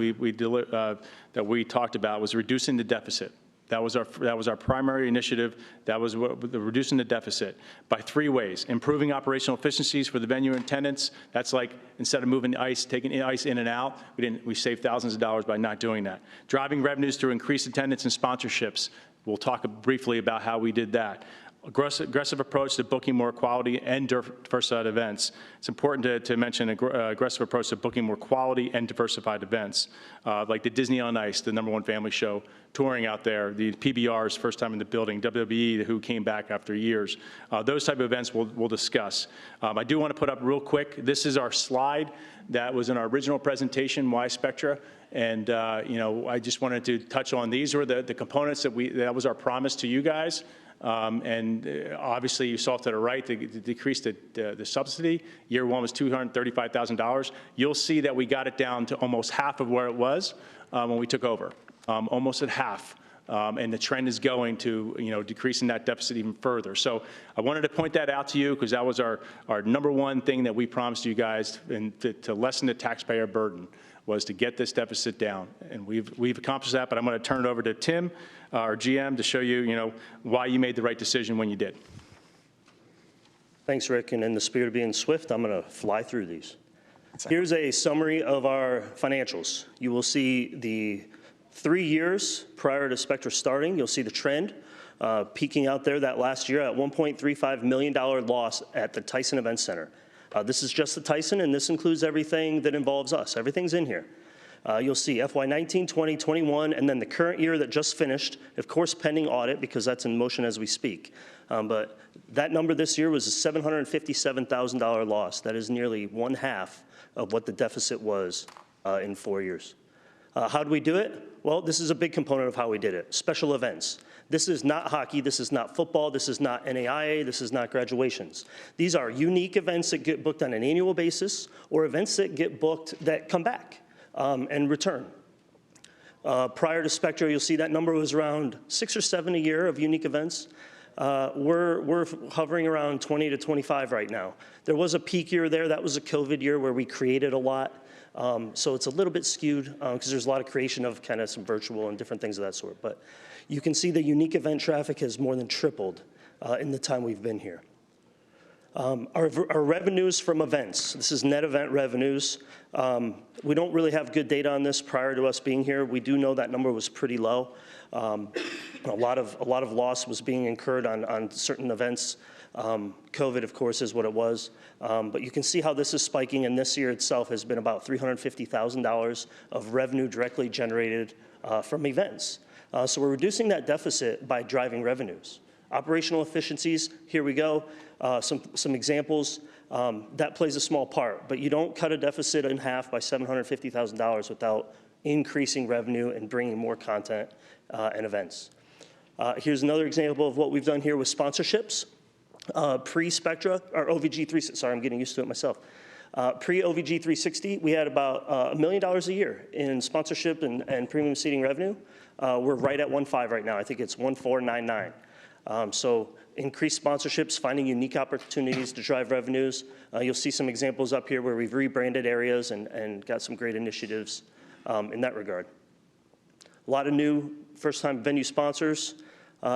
Speaker 14: that we talked about was reducing the deficit. That was our primary initiative. That was reducing the deficit by 3 ways. Improving operational efficiencies for the venue and tenants. That's like instead of moving ice, taking ice in and out, we saved thousands of dollars by not doing that. Driving revenues through increased attendance and sponsorships. We'll talk briefly about how we did that. Aggressive approach to booking more quality and diversified events. It's important to mention aggressive approach to booking more quality and diversified events, like the Disney on Ice, the #1 family show, touring out there, the PBRs, first time in the building, WWE, who came back after years. Those type of events we'll discuss. I do want to put up real quick, this is our slide that was in our original presentation, Y Spectra. And, I just wanted to touch on these were the components that was our promise to you guys. Obviously, you saw to the right, to decrease the subsidy. Year 1 was $235,000. You'll see that we got it down to almost half of where it was when we took over, almost at half. And the trend is going to, decreasing that deficit even further. So I wanted to point that out to you because that was our #1 thing that we promised you guys, and to lessen the taxpayer burden was to get this deficit down. And we've accomplished that, but I'm going to turn it over to Tim, our GM, to show you, why you made the right decision when you did.
Speaker 13: Thanks, Rick. And in the spirit of being swift, I'm going to fly through these. Here's a summary of our financials. You will see the 3 years prior to Spectra starting. You'll see the trend peaking out there that last year at $1.35 million loss at the Tyson Event Center. This is just the Tyson, and this includes everything that involves us. Everything's in here. You'll see FY19, 20, 21, and then the current year that just finished, of course, pending audit, because that's in motion as we speak. But that number this year was a $757,000 loss. That is nearly 1/2 of what the deficit was in 4 years. How do we do it? Well, this is a big component of how we did it. Special events. This is not hockey, this is not football, this is not NAIA, this is not graduations. These are unique events that get booked on an annual basis or events that get booked that come back and return. Prior to Spectra, you'll see that number was around 6 or 7 a year of unique events. We're hovering around 20 to 25 right now. There was a peak year there, that was a COVID year where we created a lot. So it's a little bit skewed because there's a lot of creation of kind of some virtual and different things of that sort. But you can see the unique event traffic has more than tripled in the time we've been here. Our revenues from events, this is net event revenues. We don't really have good data on this prior to us being here. We do know that number was pretty low. A lot of loss was being incurred on certain events. COVID, of course, is what it was. But you can see how this is spiking, and this year itself has been about $350,000 of revenue directly generated from events. So we're reducing that deficit by driving revenues. Operational efficiencies, here we go. Some examples. That plays a small part, but you don't cut a deficit in half by $750,000 without increasing revenue and bringing more content and events. Here's another example of what we've done here with sponsorships. Pre-Spectra, or OVG360, sorry, I'm getting used to it myself. Pre-OVG 360, we had about $1 million a year in sponsorship and premium seating revenue. We're right at 1.5 right now. I think it's 1.499. So increased sponsorships, finding unique opportunities to drive revenues. You'll see some examples up here where we've rebranded areas and got some great initiatives in that regard. A lot of new first-time venue sponsors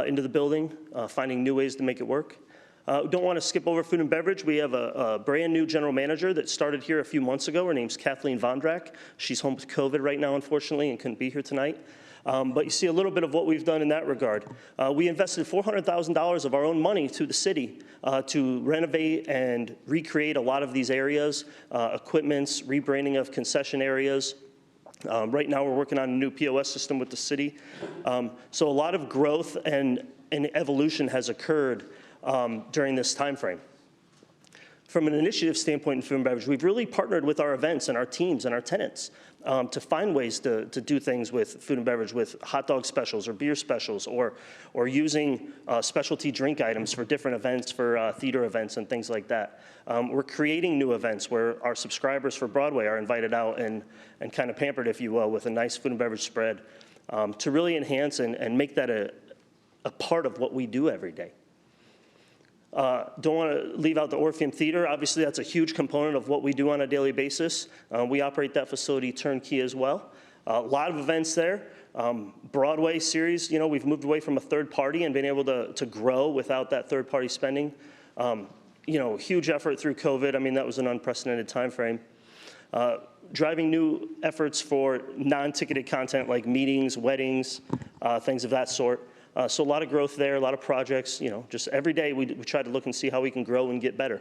Speaker 13: into the building, finding new ways to make it work. Don't want to skip over food and beverage. We have a brand new general manager that started here a few months ago. Her name's Kathleen Vondrak. She's home with COVID right now, unfortunately, and couldn't be here tonight. But you see a little bit of what we've done in that regard. We invested $400,000 of our own money to the city to renovate and recreate a lot of these areas, equipments, rebranding of concession areas. Right now, we're working on a new POS system with the city. So a lot of growth and evolution has occurred during this time frame. From an initiative standpoint in food and beverage, we've really partnered with our events and our teams and our tenants to find ways to do things with food and beverage, with hot dog specials or beer specials, or using specialty drink items for different events, for theater events and things like that. We're creating new events where our subscribers for Broadway are invited out and kind of pampered, if you will, with a nice food and beverage spread to really enhance and make that a part of what we do every day. Don't want to leave out the Orpheum Theater. Obviously, that's a huge component of what we do on a daily basis. We operate that facility turnkey as well. A lot of events there. Broadway series, you know, we've moved away from a third party and been able to grow without that third party spending. You know, huge effort through COVID. I mean, that was an unprecedented time frame. Driving new efforts for non-ticketed content like meetings, weddings, things of that sort. So a lot of growth there, a lot of projects, you know, just every day we try to look and see how we can grow and get better.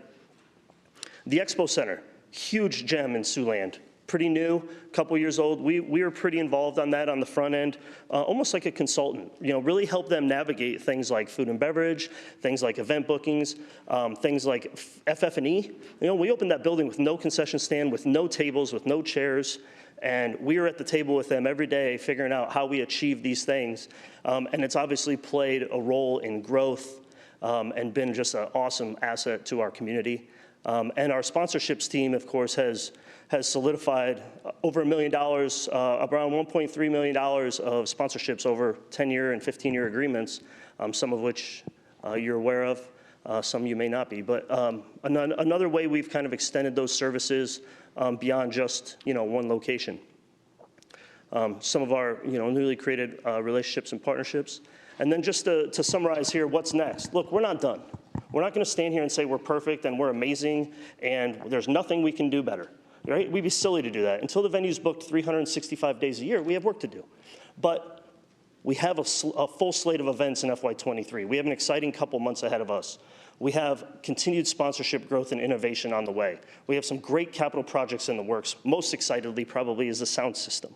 Speaker 13: The Expo Center, huge gem in Siouxland. Pretty new, couple years old. We were pretty involved on that on the front end, almost like a consultant, you know, really help them navigate things like food and beverage, things like event bookings, things like FF&E. You know, we opened that building with no concession stand, with no tables, with no chairs, and we were at the table with them every day figuring out how we achieve these things. And it's obviously played a role in growth and been just an awesome asset to our community. And our sponsorships team, of course, has solidified over $1 million, around $1.3 million of sponsorships over 10-year and 15-year agreements, some of which you're aware of, some you may not be. But another way we've kind of extended those services beyond just, you know, one location. Some of our, you know, newly created relationships and partnerships. And then just to summarize here, what's next? Look, we're not done. We're not going to stand here and say we're perfect and we're amazing and there's nothing we can do better, right? We'd be silly to do that. Until the venue's booked 365 days a year, we have work to do. But we have a full slate of events in FY23. We have an exciting couple months ahead of us. We have continued sponsorship growth and innovation on the way. We have some great capital projects in the works. Most excitedly probably is the sound system.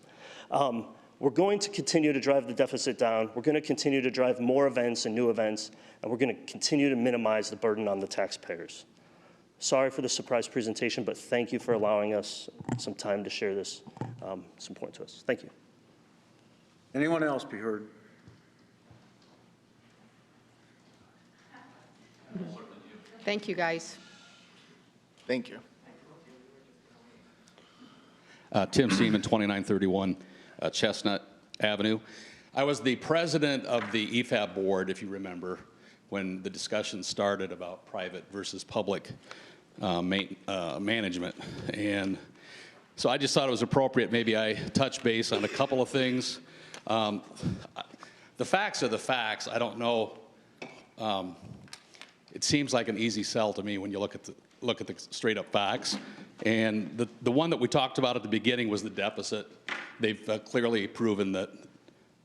Speaker 13: We're going to continue to drive the deficit down. We're going to continue to drive more events and new events, and we're going to continue to minimize the burden on the taxpayers. Sorry for the surprise presentation, but thank you for allowing us some time to share this. It's important to us. Thank you.
Speaker 2: Anyone else be heard?
Speaker 1: Thank you, guys.
Speaker 8: Thank you.
Speaker 16: Tim Seaman, 2931 Chestnut Avenue. I was the president of the EFAB board, if you remember, when the discussion started about private versus public management. And so I just thought it was appropriate maybe I touch base on a couple of things. The facts are the facts. I don't know. It seems like an easy sell to me when you look at the straight up facts. And the one that we talked about at the beginning was the deficit. They've clearly proven that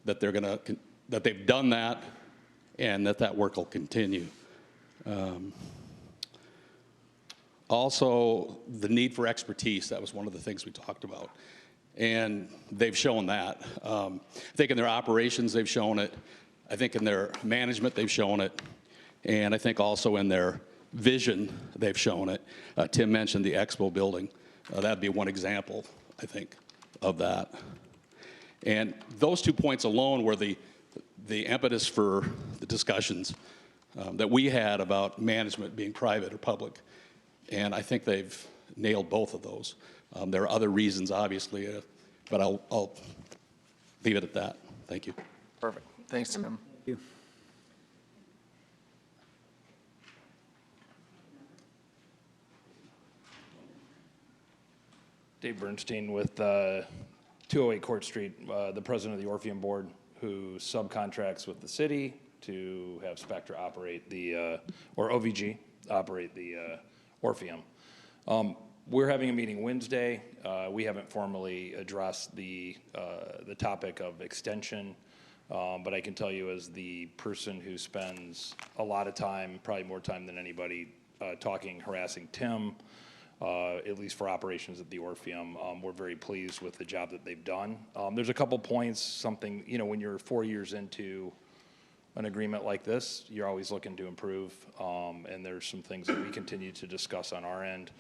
Speaker 16: they've done that, and that work will continue. Also, the need for expertise. That was one of the things we talked about, and they've shown that. I think in their operations they've shown it. I think in their management they've shown it, and I think also in their vision they've shown it. Tim mentioned the Expo building. That'd be one example, I think, of that. And those 2 points alone were the impetus for the discussions that we had about management being private or public. And I think they've nailed both of those. There are other reasons, obviously, but I'll leave it at that. Thank you.
Speaker 8: Perfect. Thanks, Tim.
Speaker 12: Thank you.
Speaker 17: Dave Bernstein with 208 Court Street, the president of the Orpheum Board, who subcontracts with the city to have Spectra operate the, or OVG operate the Orpheum. We're having a meeting Wednesday. We haven't formally addressed the topic of extension, but I can tell you as the person who spends a lot of time, probably more time than anybody, harassing Tim, at least for operations at the Orpheum. We're very pleased with the job that they've done. There's a couple points, something, you know, when you're 4 years into an agreement like this, you're always looking to improve, and there's some things that we continue to discuss on our end.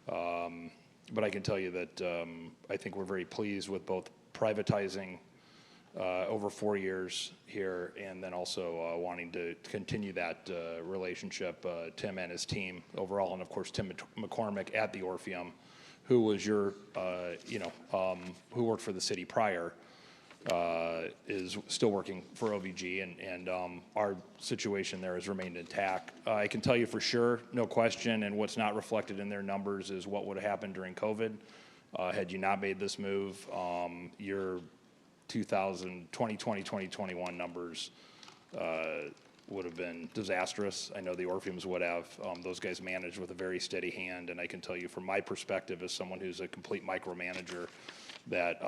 Speaker 17: But I can tell you that I think we're very pleased with both privatizing over 4 years here, and then also wanting to continue that relationship, Tim and his team overall, and of course Tim McCormick at the Orpheum, who was your, who worked for the city prior. is still working for OVG, and our situation there has remained intact. I can tell you for sure, no question, and what's not reflected in their numbers is what would have happened during COVID. Had you not made this move, your 2020, 2021 numbers would have been disastrous. I know the Orpheums would have. Those guys managed with a very steady hand, and I can tell you from my perspective as someone who's a complete micromanager that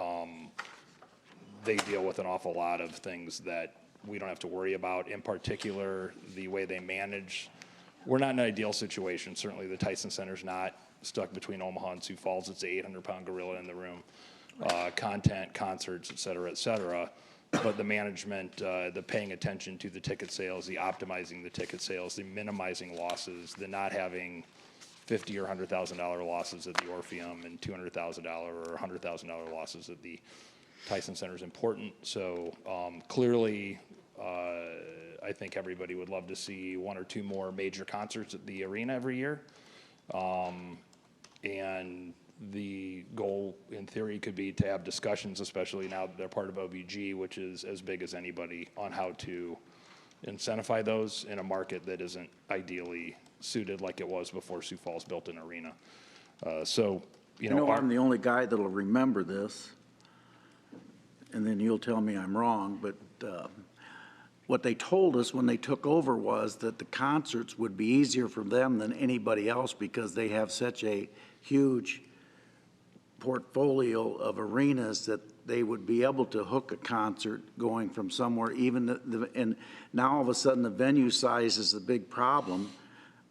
Speaker 17: they deal with an awful lot of things that we don't have to worry about. In particular, the way they manage. We're not in an ideal situation. Certainly the Tyson Center's not stuck between Omaha and Sioux Falls. It's an 800-pound gorilla in the room. Content, concerts, et cetera, but the management, the paying attention to the ticket sales, the optimizing the ticket sales, the minimizing losses, the not having $50,000 or $100,000 losses at the Orpheum and $200,000 or $100,000 losses at the Tyson Center is important. So clearly, I think everybody would love to see 1 or 2 more major concerts at the arena every year. And the goal, in theory, could be to have discussions, especially now that they're part of OVG, which is as big as anybody, on how to incentivize those in a market that isn't ideally suited like it was before Sioux Falls built an arena. So, you know,
Speaker 2: I'm the only guy that'll remember this, and then you'll tell me I'm wrong, but what they told us when they took over was that the concerts would be easier for them than anybody else because they have such a huge portfolio of arenas that they would be able to hook a concert going from somewhere, even and now all of a sudden the venue size is the big problem,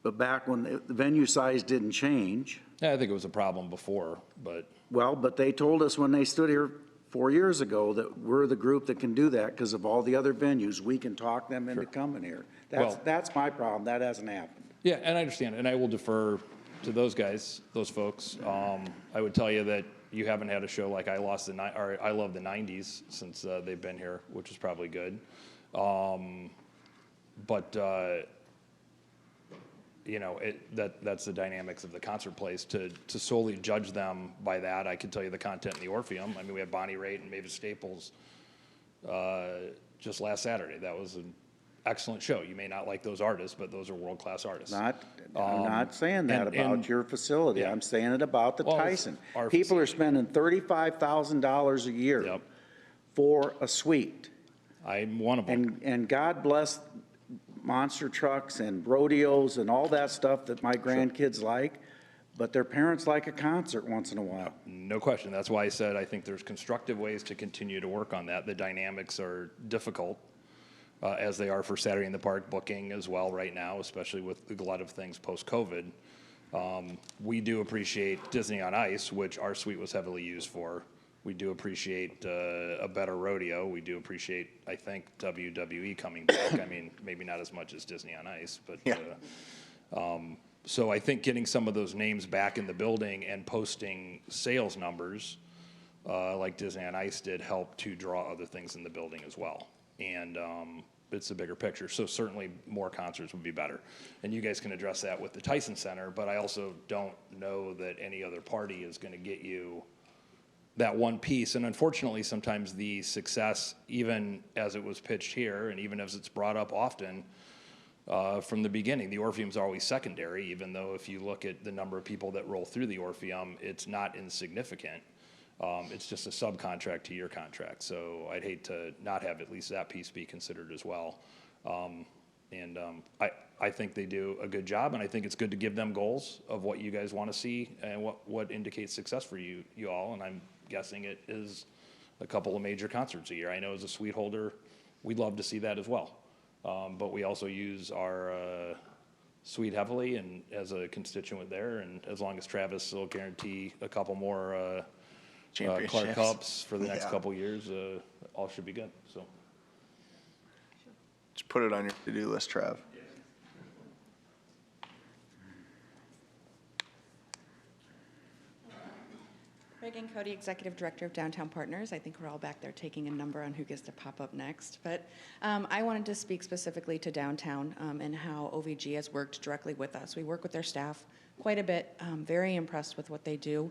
Speaker 2: but back when the venue size didn't change.
Speaker 17: Yeah, I think it was a problem before, but.
Speaker 2: Well, but they told us when they stood here 4 years ago that we're the group that can do that because of all the other venues. We can talk them into coming here. That's my problem. That hasn't happened.
Speaker 17: Yeah, and I understand, and I will defer to those guys, those folks. I would tell you that you haven't had a show like I Love the 90s since they've been here, which is probably good. You know, that's the dynamics of the concert place. To solely judge them by that, I can tell you the content in the Orpheum. I mean, we had Bonnie Raitt and Mavis Staples just last Saturday. That was an excellent show. You may not like those artists, but those are world-class artists.
Speaker 2: I'm not saying that about your facility. Yeah. I'm saying it about the Tyson. People are spending $35,000 a year for a suite.
Speaker 17: I'm one of them.
Speaker 2: And God bless monster trucks and rodeos and all that stuff that my grandkids like, but their parents like a concert once in a while.
Speaker 17: No question. That's why I said I think there's constructive ways to continue to work on that. The dynamics are difficult, as they are for Saturday in the Park booking as well right now, especially with a lot of things post-COVID. We do appreciate Disney on Ice, which our suite was heavily used for. We do appreciate a better rodeo. We do appreciate, I think, WWE coming back. I mean, maybe not as much as Disney on Ice, but so I think getting some of those names back in the building and posting sales numbers like Disney on Ice did help to draw other things in the building as well. And it's a bigger picture. So certainly more concerts would be better. And you guys can address that with the Tyson Center, but I also don't know that any other party is going to get you that one piece. And unfortunately, sometimes the success, even as it was pitched here, and even as it's brought up often from the beginning, the Orpheum's always secondary, even though if you look at the number of people that roll through the Orpheum, it's not insignificant. It's just a subcontract to your contract. So I'd hate to not have at least that piece be considered as well. I think they do a good job, and I think it's good to give them goals of what you guys want to see and what indicates success for you all. And I'm guessing it is a couple of major concerts a year. I know as a suite holder, we'd love to see that as well. But we also use our suite heavily and as a constituent there. And as long as Travis will guarantee a couple more Clark Cups for the next couple years, all should be good. So
Speaker 8: just put it on your to-do list, Trav.
Speaker 18: Reagan Cody, Executive Director of Downtown Partners. I think we're all back there taking a number on who gets to pop up next. But I wanted to speak specifically to downtown and how OVG has worked directly with us. We work with their staff quite a bit. Very impressed with what they do.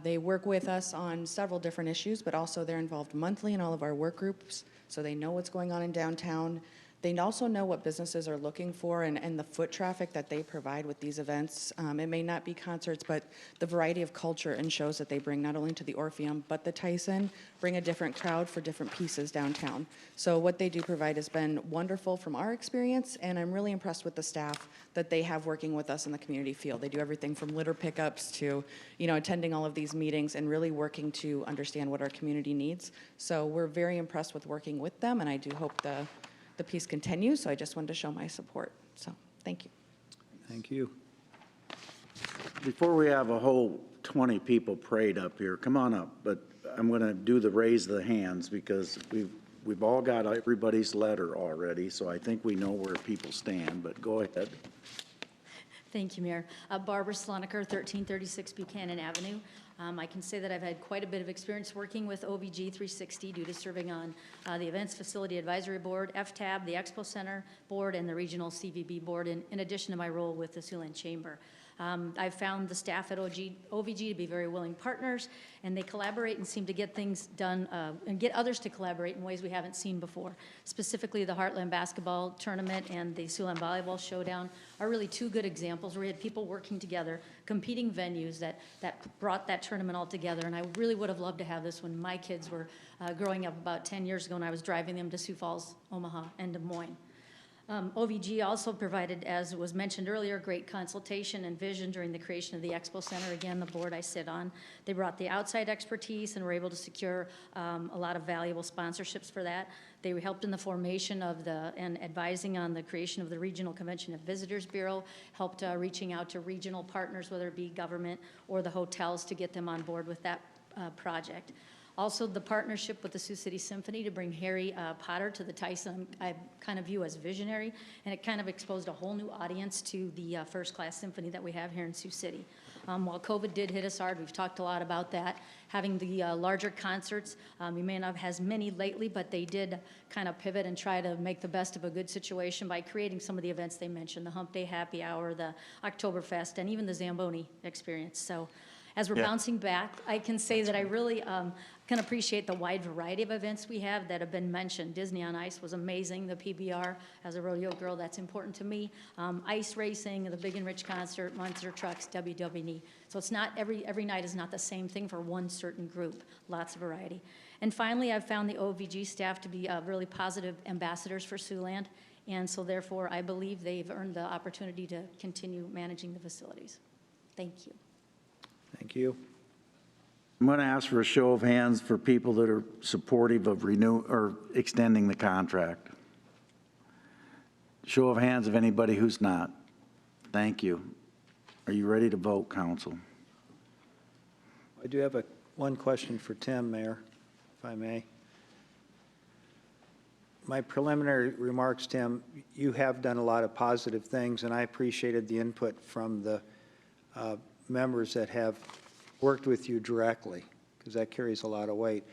Speaker 18: They work with us on several different issues, but also they're involved monthly in all of our work groups, so they know what's going on in downtown. They also know what businesses are looking for and the foot traffic that they provide with these events. It may not be concerts, but the variety of culture and shows that they bring not only to the Orpheum, but the Tyson, bring a different crowd for different pieces downtown. So what they do provide has been wonderful from our experience, and I'm really impressed with the staff that they have working with us in the community field. They do everything from litter pickups to, attending all of these meetings and really working to understand what our community needs. So we're very impressed with working with them, and I do hope the piece continues, so I just wanted to show my support. So, thank you.
Speaker 12: Thank you.
Speaker 2: Before we have a whole 20 people prayed up here, come on up, but I'm going to do the raise the hands because we've all got everybody's letter already, so I think we know where people stand, but go ahead.
Speaker 19: Thank you, Mayor. Barbara Slonaker, 1336 Buchanan Avenue. I can say that I've had quite a bit of experience working with OVG 360 due to serving on the Events Facility Advisory Board, FTAB, the Expo Center Board, and the Regional CVB Board, in addition to my role with the Siouxland Chamber. I've found the staff at OVG to be very willing partners, and they collaborate and seem to get things done and get others to collaborate in ways we haven't seen before. Specifically, the Heartland Basketball Tournament and the Siouxland Volleyball Showdown are really two good examples where we had people working together, competing venues that brought that tournament all together. And I really would have loved to have this when my kids were growing up about 10 years ago, and I was driving them to Sioux Falls, Omaha, and Des Moines. OVG also provided, as was mentioned earlier, great consultation and vision during the creation of the Expo Center. Again, the board I sit on. They brought the outside expertise and were able to secure a lot of valuable sponsorships for that. They helped in the formation of and advising on the creation of the Regional Convention and Visitors Bureau, helped reaching out to regional partners, whether it be government or the hotels, to get them on board with that project. Also, the partnership with the Sioux City Symphony to bring Harry Potter to the Tyson, I kind of view as visionary, and it kind of exposed a whole new audience to the first-class symphony that we have here in Sioux City. While COVID did hit us hard, we've talked a lot about that. Having the larger concerts, we may not have as many lately, but they did kind of pivot and try to make the best of a good situation by creating some of the events they mentioned, the Hump Day Happy Hour, the Oktoberfest, and even the Zamboni experience. So as we're bouncing back, I can say that I really can appreciate the wide variety of events we have that have been mentioned. Disney on Ice was amazing. The PBR, as a rodeo girl, that's important to me. Ice racing, the Big and Rich concert, Monster Trucks, WWE. So it's not every night is not the same thing for one certain group. Lots of variety. And finally, I've found the OVG staff to be really positive ambassadors for Siouxland. And so therefore, I believe they've earned the opportunity to continue managing the facilities. Thank you.
Speaker 12: Thank you.
Speaker 2: I'm going to ask for a show of hands for people that are supportive of extending the contract. Show of hands of anybody who's not. Thank you. Are you ready to vote, council?
Speaker 12: I do have one question for Tim, Mayor, if I may. My preliminary remarks, Tim, you have done a lot of positive things, and I appreciated the input from the members that have worked with you directly, because that carries a lot of weight.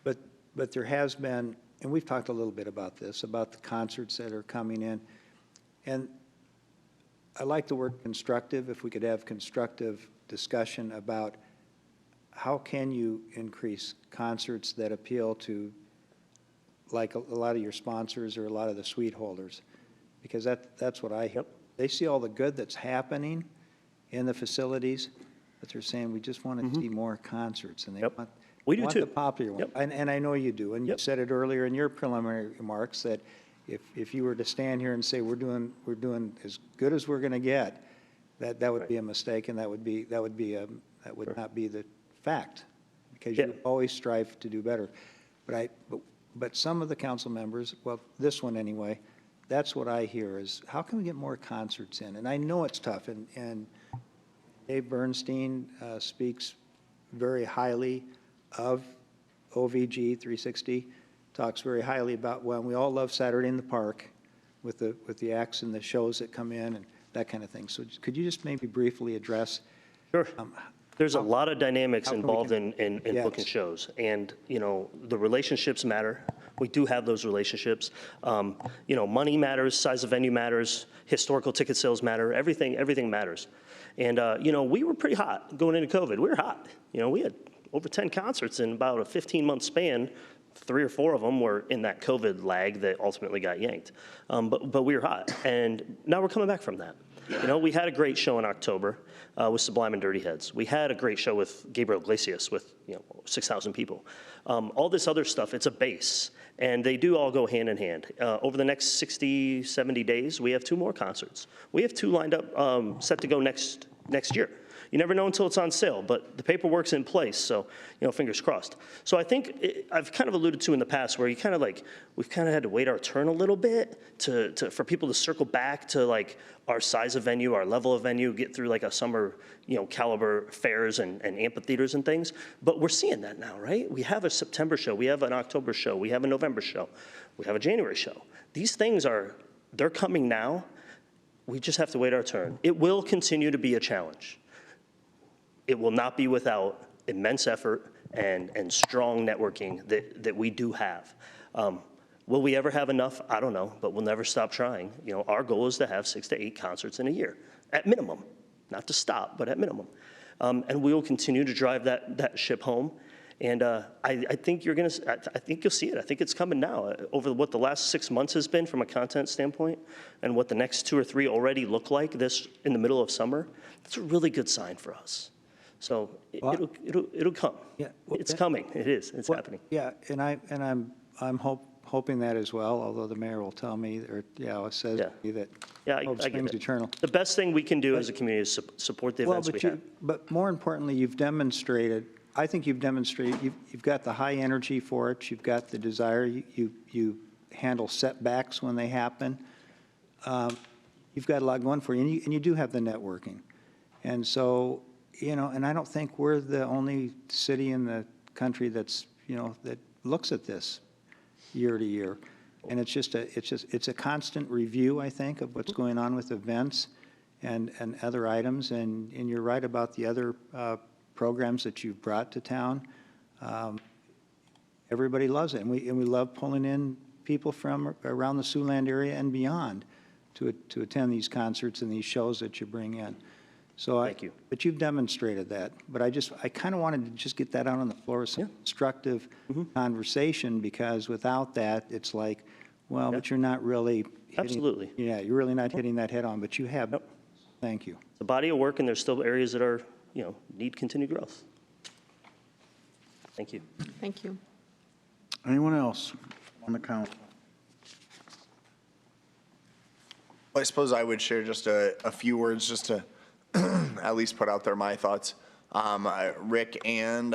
Speaker 12: But there has been, and we've talked a little bit about this, about the concerts that are coming in. And I like the word constructive, if we could have constructive discussion about how can you increase concerts that appeal to, like a lot of your sponsors or a lot of the suite holders, because that's what I hear. They see all the good that's happening in the facilities, but they're saying, we just want to see more concerts, and they want,
Speaker 13: we do
Speaker 12: want
Speaker 13: too.
Speaker 12: the popular one. And I know you do, and you said it earlier in your preliminary remarks that if you were to stand here and say we're doing as good as we're going to get, that would be a mistake, and that would not be the fact, because you always strive to do better. But some of the council members, well, this one anyway, that's what I hear is, how can we get more concerts in? And I know it's tough, and Dave Bernstein speaks very highly of OVG 360, talks very highly about, well, we all love Saturday in the Park with the acts and the shows that come in and that kind of thing. So could you just maybe briefly address
Speaker 13: There's a lot of dynamics
Speaker 12: how can we
Speaker 13: involved in
Speaker 12: Yes.
Speaker 13: booking shows. And, you know, the relationships matter. We do have those relationships. You know, money matters, size of venue matters, historical ticket sales matter, everything matters. And, you know, we were pretty hot going into COVID. We were hot. You know, we had over 10 concerts in about a 15-month span. 3 or 4 of them were in that COVID lag that ultimately got yanked. But we were hot. And now we're coming back from that. You know, we had a great show in October with Sublime and Dirty Heads. We had a great show with Gabriel Iglesias with, you know, 6,000 people. All this other stuff, it's a base, and they do all go hand in hand. Over the next 60, 70 days, we have 2 more concerts. We have 2 lined up, set to go next year. You never know until it's on sale, but the paperwork's in place, so, you know, fingers crossed. So I think I've kind of alluded to in the past where you kind of like, we've kind of had to wait our turn a little bit for people to circle back to like our size of venue, our level of venue, get through like a summer, you know, caliber fairs and amphitheaters and things. But we're seeing that now, right? We have a September show, we have an October show, we have a November show, we have a January show. These things they're coming now. We just have to wait our turn. It will continue to be a challenge. It will not be without immense effort and strong networking that we do have. Will we ever have enough? I don't know, but we'll never stop trying. You know, our goal is to have 6 to 8 concerts in a year, at minimum. Not to stop, but at minimum. And we will continue to drive that ship home. And I think I think you'll see it. I think it's coming now. Over what the last 6 months has been from a content standpoint, and what the next 2 or 3 already look like this in the middle of summer, that's a really good sign for us. So it'll come. Yeah, it's coming. It is. It's happening.
Speaker 12: Yeah, and I'm hoping that as well. Although the mayor will tell me, or it says to me that hope springs eternal.
Speaker 13: The best thing we can do as a community is support the events we have.
Speaker 12: But more importantly, you've demonstrated. I think you've demonstrated you've got the high energy for it. You've got the desire. You handle setbacks when they happen. You've got a lot going for you, and you do have the networking, and so. You know, and I don't think we're the only city in the country that's, you know, that looks at this year to year. And it's a constant review, I think, of what's going on with events and other items. And you're right about the other programs that you've brought to town. Everybody loves it. And we love pulling in people from around the Siouxland area and beyond to attend these concerts and these shows that you bring in. So
Speaker 13: Thank you.
Speaker 12: But you've demonstrated that. But I kind of wanted to just get that out on the floor, some constructive conversation, because without that, it's like, well, but you're not really hitting,
Speaker 13: Absolutely.
Speaker 12: Yeah, you're really not hitting that head on, but you have. Yep. Thank you.
Speaker 13: It's a body of work, and there's still areas that are, you know, need continued growth. Thank you.
Speaker 1: Thank you.
Speaker 2: Anyone else on the council?
Speaker 8: Well, I suppose I would share just a few words just to at least put out there my thoughts. Rick and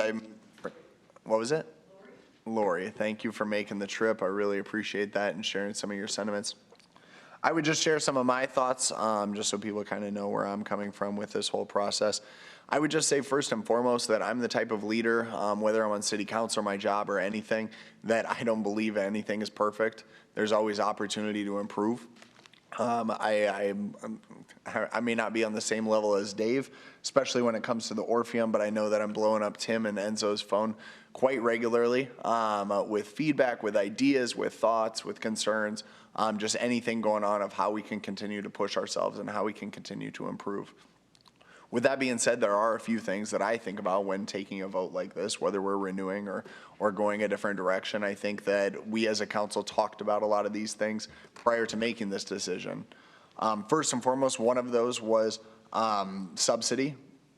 Speaker 8: what was it? Lori, thank you for making the trip. I really appreciate that and sharing some of your sentiments. I would just share some of my thoughts, just so people kind of know where I'm coming from with this whole process. I would just say first and foremost that I'm the type of leader, whether I'm on city council or my job or anything, that I don't believe anything is perfect. There's always opportunity to improve. I may not be on the same level as Dave, especially when it comes to the Orpheum, but I know that I'm blowing up Tim and Enzo's phone quite regularly with feedback, with ideas, with thoughts, with concerns, just anything going on of how we can continue to push ourselves and how we can continue to improve. With that being said, there are a few things that I think about when taking a vote like this, whether we're renewing or going a different direction. I think that we as a council talked about a lot of these things prior to making this decision. First and foremost, one of those was subsidy.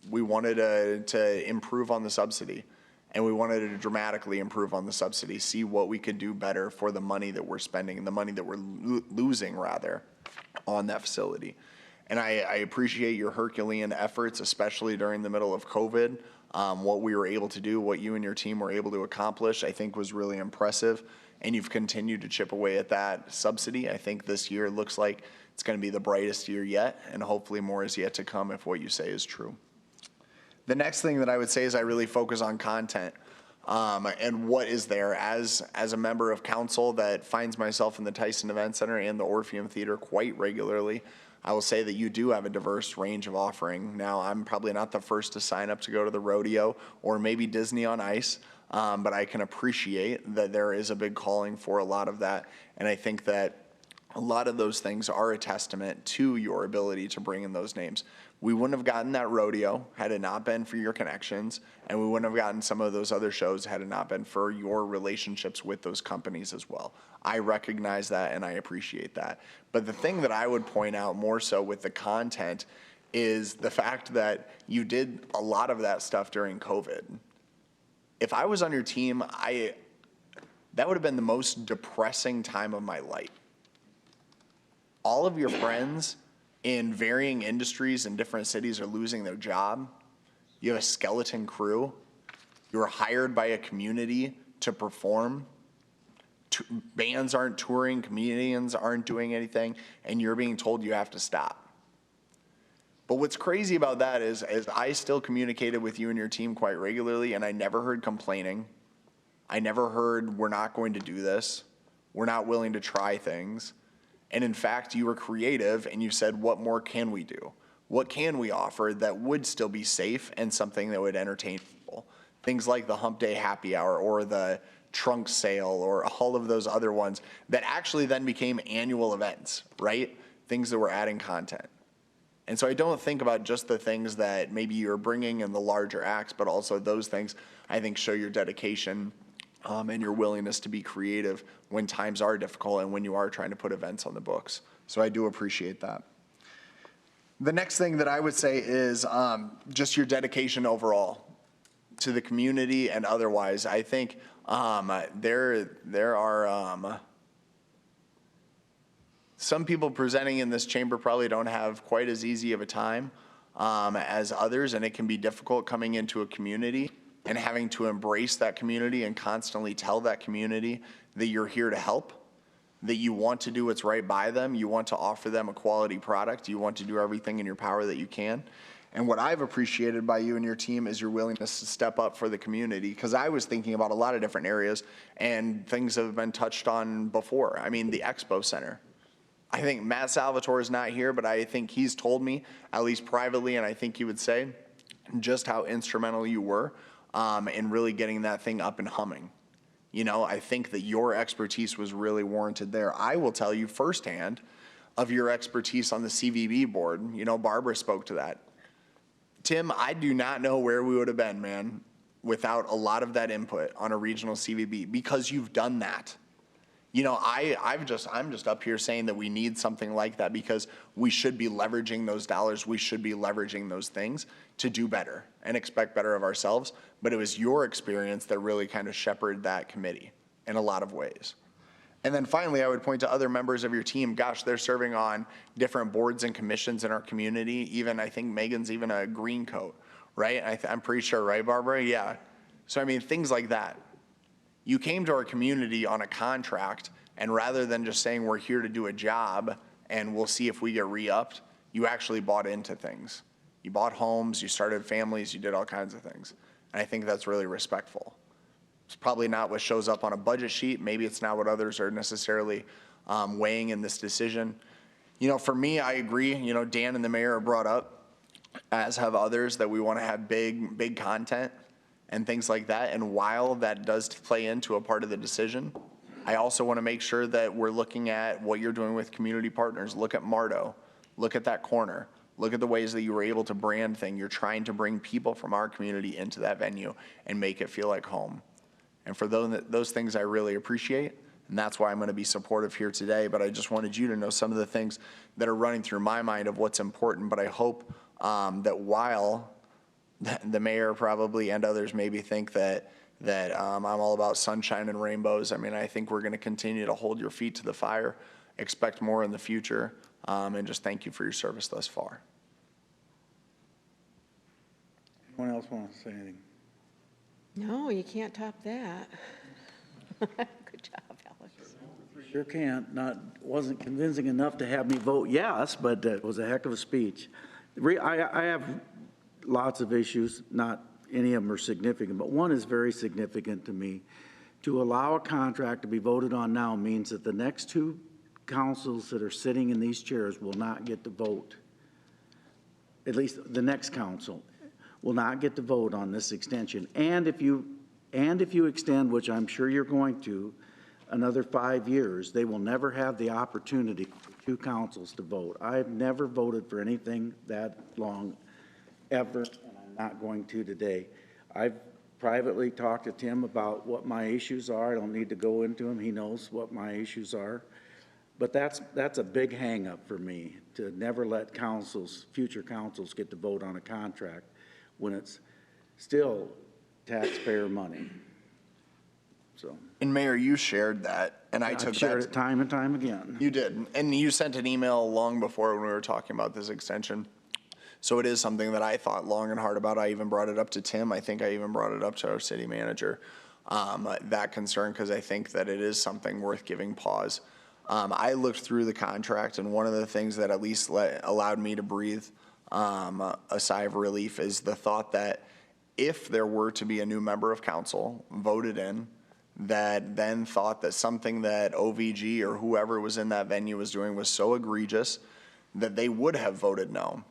Speaker 8: We wanted to improve on the subsidy, and we wanted to dramatically improve on the subsidy, see what we could do better for the money that we're spending and the money that we're losing, rather, on that facility. And I appreciate your Herculean efforts, especially during the middle of COVID. What we were able to do, what you and your team were able to accomplish, I think was really impressive. And you've continued to chip away at that subsidy. I think this year looks like it's going to be the brightest year yet, and hopefully more is yet to come if what you say is true. The next thing that I would say is I really focus on content and what is there. As a member of council that finds myself in the Tyson Event Center and the Orpheum Theater quite regularly, I will say that you do have a diverse range of offering. Now, I'm probably not the first to sign up to go to the rodeo or maybe Disney on Ice, but I can appreciate that there is a big calling for a lot of that. And I think that a lot of those things are a testament to your ability to bring in those names. We wouldn't have gotten that rodeo had it not been for your connections, and we wouldn't have gotten some of those other shows had it not been for your relationships with those companies as well. I recognize that and I appreciate that. But the thing that I would point out more so with the content is the fact that you did a lot of that stuff during COVID. If I was on your team, that would have been the most depressing time of my life. All of your friends in varying industries in different cities are losing their job. You have a skeleton crew. You were hired by a community to perform. Bands aren't touring, comedians aren't doing anything, and you're being told you have to stop. But what's crazy about that is I still communicated with you and your team quite regularly, and I never heard complaining. I never heard, we're not going to do this. We're not willing to try things. And in fact, you were creative and you said, what more can we do? What can we offer that would still be safe and something that would entertain people? Things like the Hump Day Happy Hour or the trunk sale or all of those other ones that actually then became annual events, right? Things that were adding content. And so I don't think about just the things that maybe you're bringing in the larger acts, but also those things I think show your dedication and your willingness to be creative when times are difficult and when you are trying to put events on the books. So I do appreciate that. The next thing that I would say is just your dedication overall to the community and otherwise. I think there are some people presenting in this chamber probably don't have quite as easy of a time as others, and it can be difficult coming into a community and having to embrace that community and constantly tell that community that you're here to help, that you want to do what's right by them, you want to offer them a quality product, you want to do everything in your power that you can. And what I've appreciated by you and your team is your willingness to step up for the community, because I was thinking about a lot of different areas and things have been touched on before. I mean, the Expo Center. I think Matt Salvatore is not here, but I think he's told me, at least privately, and I think he would say, just how instrumental you were in really getting that thing up and humming. You know, I think that your expertise was really warranted there. I will tell you firsthand of your expertise on the CVB board. You know, Barbara spoke to that. Tim, I do not know where we would have been, man, without a lot of that input on a regional CVB, because you've done that. You know, I'm just up here saying that we need something like that because we should be leveraging those dollars. We should be leveraging those things to do better and expect better of ourselves. But it was your experience that really kind of shepherded that committee in a lot of ways. And then finally, I would point to other members of your team. Gosh, they're serving on different boards and commissions in our community. Even, I think Megan's even a green coat, right? I'm pretty sure, right, Barbara? Yeah. So, I mean, things like that. You came to our community on a contract, and rather than just saying we're here to do a job and we'll see if we get re-upped, you actually bought into things. You bought homes, you started families, you did all kinds of things. And I think that's really respectful. It's probably not what shows up on a budget sheet. Maybe it's not what others are necessarily weighing in this decision. You know, for me, I agree. You know, Dan and the mayor have brought up, as have others, that we want to have big content and things like that. And while that does play into a part of the decision, I also want to make sure that we're looking at what you're doing with community partners. Look at Mardo. Look at that corner. Look at the ways that you were able to brand things. You're trying to bring people from our community into that venue and make it feel like home. And for those things I really appreciate, and that's why I'm going to be supportive here today. But I just wanted you to know some of the things that are running through my mind of what's important. But I hope that while the mayor probably and others maybe think that I'm all about sunshine and rainbows, I mean, I think we're going to continue to hold your feet to the fire, expect more in the future, and just thank you for your service thus far.
Speaker 2: Anyone else want to say anything?
Speaker 1: No, you can't top that. Good job, Alex.
Speaker 2: Sure can't. Wasn't convincing enough to have me vote yes, but it was a heck of a speech. I have lots of issues, not any of them are significant, but one is very significant to me. To allow a contract to be voted on now means that the next two councils that are sitting in these chairs will not get to vote. At least the next council will not get to vote on this extension. And if you extend, which I'm sure you're going to, another 5 years, they will never have the opportunity for two councils to vote. I've never voted for anything that long, ever, and I'm not going to today. I've privately talked to Tim about what my issues are. I don't need to go into them. He knows what my issues are. But that's a big hang-up for me, to never let councils, future councils, get to vote on a contract when it's still taxpayer money. So.
Speaker 8: And Mayor, you shared that, and I took that.
Speaker 2: I've shared it time and time again.
Speaker 8: You did, and you sent an email long before when we were talking about this extension. So it is something that I thought long and hard about. I even brought it up to Tim. I think I even brought it up to our city manager, that concern, because I think that it is something worth giving pause. I looked through the contract, and one of the things that at least allowed me to breathe a sigh of relief is the thought that if there were to be a new member of council voted in that then thought that something that OVG or whoever was in that venue was doing was so egregious that they would have voted no,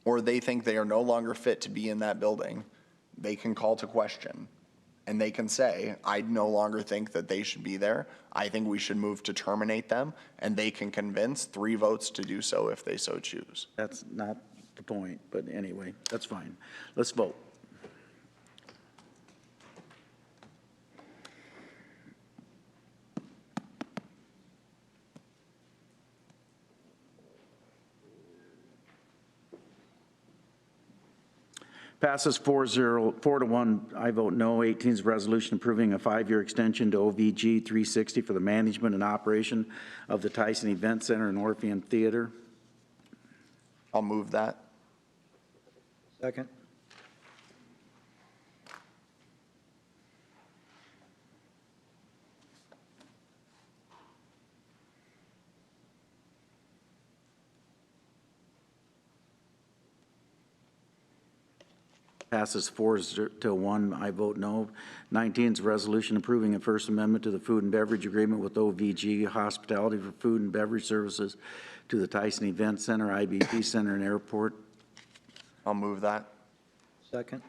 Speaker 8: or they think they are no longer fit to be in that building, they can call to question. And they can say, I no longer think that they should be there. I think we should move to terminate them. And they can convince 3 votes to do so if they so choose.
Speaker 2: That's not the point, but anyway, that's fine. Let's vote. Passes 4-1. I vote no. 18 is a resolution approving a 5-year extension to OVG 360 for the management and operation of the Tyson Event Center and Orpheum Theater.
Speaker 8: I'll move that.
Speaker 12: Second.
Speaker 2: Passes 4-1. I vote no. 19 is a resolution approving a First Amendment to the food and beverage agreement with OVG Hospitality for food and beverage services to the Tyson Event Center, IBP Center, and Airport.
Speaker 8: I'll move that.
Speaker 12: Second.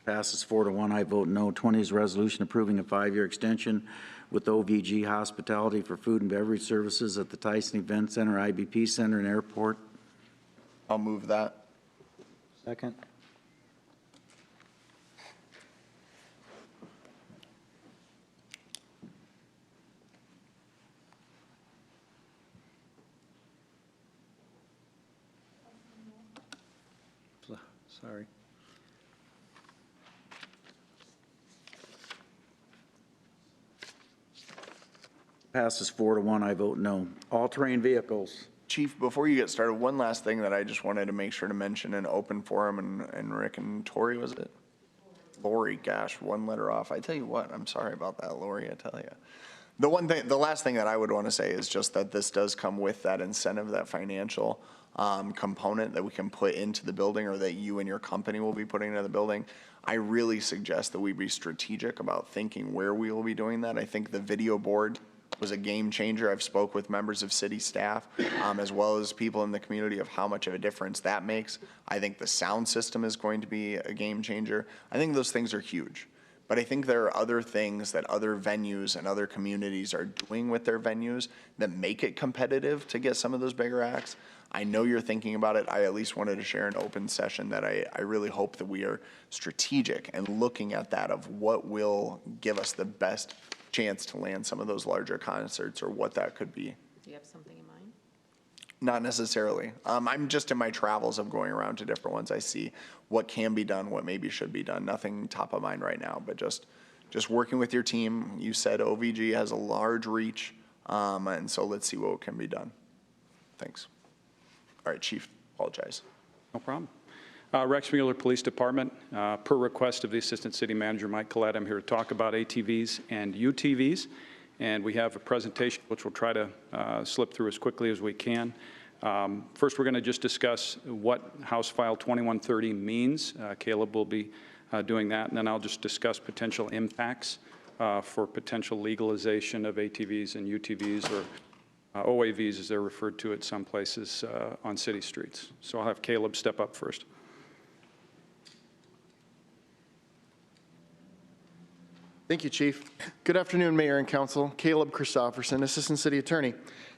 Speaker 2: Passes 4-1. I vote no. 20 is a resolution approving a 5-year extension with OVG Hospitality for food and beverage services at the Tyson Event Center, IBP Center, and Airport.
Speaker 8: I'll move that.
Speaker 12: Second. Sorry.
Speaker 2: Passes 4-1. I vote no. All-terrain vehicles.
Speaker 8: Chief, before you get started, one last thing that I just wanted to make sure to mention in open forum, and Rick and Tori, was it? Lori, gosh, 1 letter off. I tell you what, I'm sorry about that, Lori, I tell you. The last thing that I would want to say is just that this does come with that incentive, that financial component that we can put into the building, or that you and your company will be putting into the building. I really suggest that we be strategic about thinking where we will be doing that. I think the video board was a game changer. I've spoke with members of city staff, as well as people in the community, of how much of a difference that makes. I think the sound system is going to be a game changer. I think those things are huge. But I think there are other things that other venues and other communities are doing with their venues that make it competitive to get some of those bigger acts. I know you're thinking about it. I at least wanted to share an open session that I really hope that we are strategic and looking at that, of what will give us the best chance to land some of those larger concerts, or what that could be.
Speaker 1: Do you have something in mind?
Speaker 8: Not necessarily. I'm just in my travels of going around to different ones. I see what can be done, what maybe should be done. Nothing top of mind right now, but just working with your team. You said OVG has a large reach, and so let's see what can be done. Thanks. All right, Chief, apologize.
Speaker 14: No problem. Rex Mueller Police Department, per request of the Assistant City Manager, Mike Collette, I'm here to talk about ATVs and UTVs. And we have a presentation which we'll try to slip through as quickly as we can.
Speaker 20: First, we're going to just discuss what House File 2130 means. Caleb will be doing that, and then I'll just discuss potential impacts for potential legalization of ATVs and UTVs, or OAVs as they're referred to at some places on city streets. So I'll have Caleb step up first.
Speaker 21: Thank you, Chief. Good afternoon, Mayor and Council. Caleb Christopherson, Assistant City Attorney.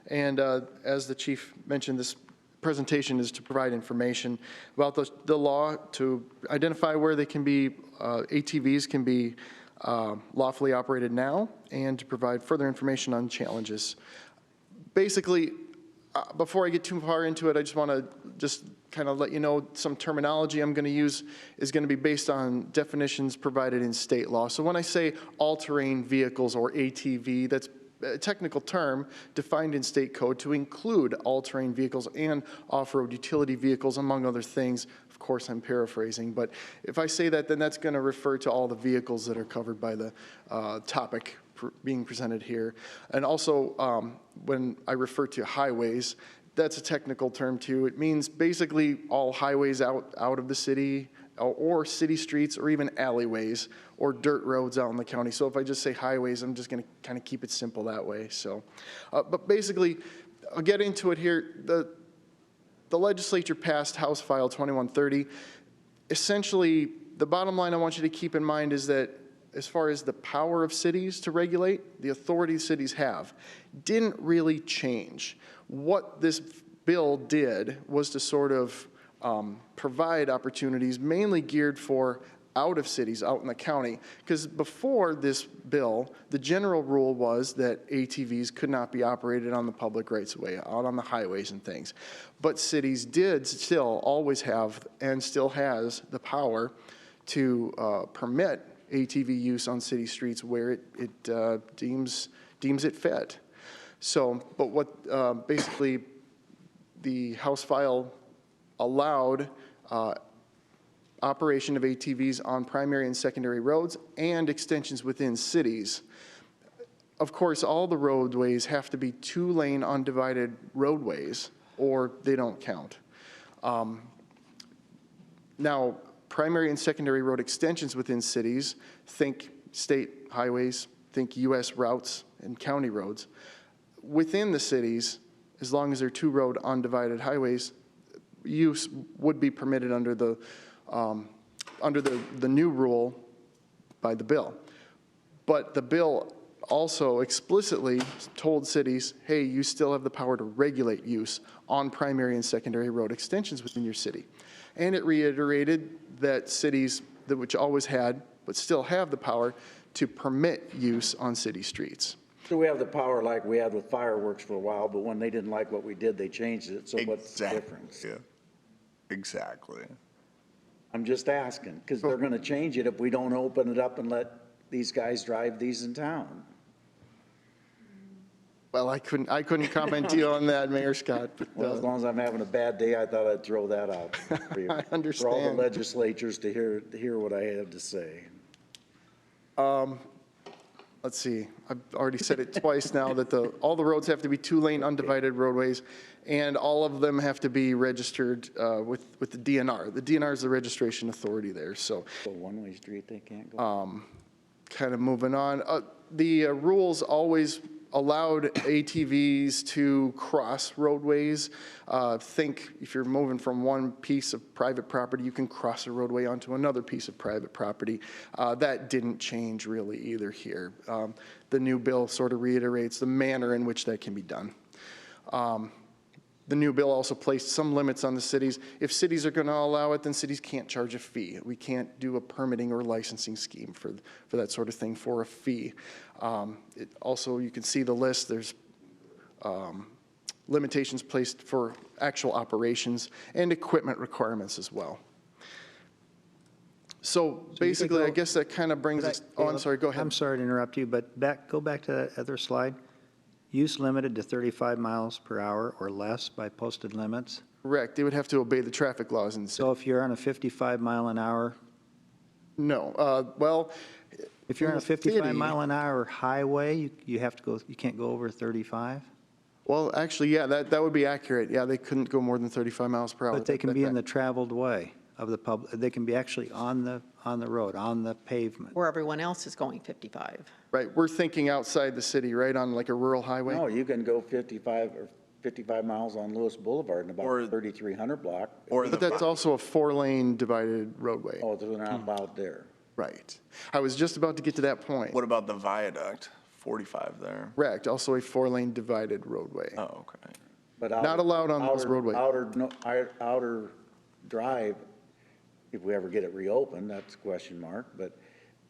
Speaker 21: And as the Chief mentioned, this presentation is to provide information about the law to identify where they can be, ATVs can be lawfully operated now, and to provide further information on challenges. Basically, before I get too far into it, I just want to kind of let you know some terminology I'm going to use is going to be based on definitions provided in state law. So when I say all-terrain vehicles, or ATV, that's a technical term defined in state code to include all-terrain vehicles and off-road utility vehicles, among other things. Of course, I'm paraphrasing, but if I say that, then that's going to refer to all the vehicles that are covered by the topic being presented here. And also, when I refer to highways, that's a technical term too. It means basically all highways out of the city, or city streets, or even alleyways, or dirt roads out in the county. So if I just say highways, I'm just going to kind of keep it simple that way. So, but basically, I'll get into it here. The legislature passed House File 2130. Essentially, the bottom line I want you to keep in mind is that as far as the power of cities to regulate, the authority cities have, didn't really change. What this bill did was to sort of provide opportunities mainly geared for out of cities, out in the county. Because before this bill, the general rule was that ATVs could not be operated on the public rights of way, out on the highways and things. But cities did still always have, and still has, the power to permit ATV use on city streets where it deems it fit. So, but what basically the House file allowed operation of ATVs on primary and secondary roads and extensions within cities. Of course, all the roadways have to be two-lane undivided roadways, or they don't count. Now, primary and secondary road extensions within cities, think state highways, think U.S. routes and county roads. Within the cities, as long as they're two-road undivided highways, use would be permitted under the new rule by the bill. But the bill also explicitly told cities, hey, you still have the power to regulate use on primary and secondary road extensions within your city. And it reiterated that cities, which always had, but still have the power to permit use on city streets.
Speaker 2: So we have the power like we had with fireworks for a while, but when they didn't like what we did, they changed it. So what's the difference?
Speaker 8: Yeah, exactly.
Speaker 2: I'm just asking, because they're going to change it if we don't open it up and let these guys drive these in town.
Speaker 21: Well, I couldn't comment to you on that, Mayor Scott. But,
Speaker 2: well, as long as I'm having a bad day, I thought I'd throw that out for you.
Speaker 21: I understand.
Speaker 2: For all the legislatures to hear what I have to say.
Speaker 21: Let's see. I've already said it twice now that all the roads have to be two-lane undivided roadways, and all of them have to be registered with the DNR. The DNR is the registration authority there. So
Speaker 2: one-way street they can't go.
Speaker 21: Kind of moving on. The rules always allowed ATVs to cross roadways. Think if you're moving from one piece of private property, you can cross a roadway onto another piece of private property. That didn't change really either here. The new bill sort of reiterates the manner in which that can be done. The new bill also placed some limits on the cities. If cities are going to allow it, then cities can't charge a fee. We can't do a permitting or licensing scheme for that sort of thing for a fee. It also, you can see the list, there's limitations placed for actual operations and equipment requirements as well. So basically, I guess that kind of brings us, oh, I'm sorry, go ahead.
Speaker 12: I'm sorry to interrupt you, but go back to that other slide. Use limited to 35 miles per hour or less by posted limits.
Speaker 21: Correct. They would have to obey the traffic laws in the city.
Speaker 12: So if you're on a 55 mile an hour?
Speaker 21: No. Well,
Speaker 12: if you're on a 55 mile an hour highway, you have to go. You can't go over 35.
Speaker 21: Well, actually, yeah, that would be accurate. Yeah, they couldn't go more than 35 miles per hour.
Speaker 12: But they can be in the traveled way of the public, they can be actually on the road, on the pavement.
Speaker 1: Where everyone else is going 55.
Speaker 21: Right, we're thinking outside the city, right, on like a rural highway?
Speaker 2: No, you can go 55 miles on Lewis Boulevard in about 3300 block.
Speaker 21: But that's also a 4-lane divided roadway.
Speaker 2: Oh, they're not allowed there.
Speaker 21: Right. I was just about to get to that point.
Speaker 8: What about the viaduct? 45 there.
Speaker 21: Correct, also a 4-lane divided roadway.
Speaker 8: Oh, okay.
Speaker 2: But
Speaker 21: Not allowed on this roadway.
Speaker 2: Outer drive, if we ever get it reopened, that's a question mark, but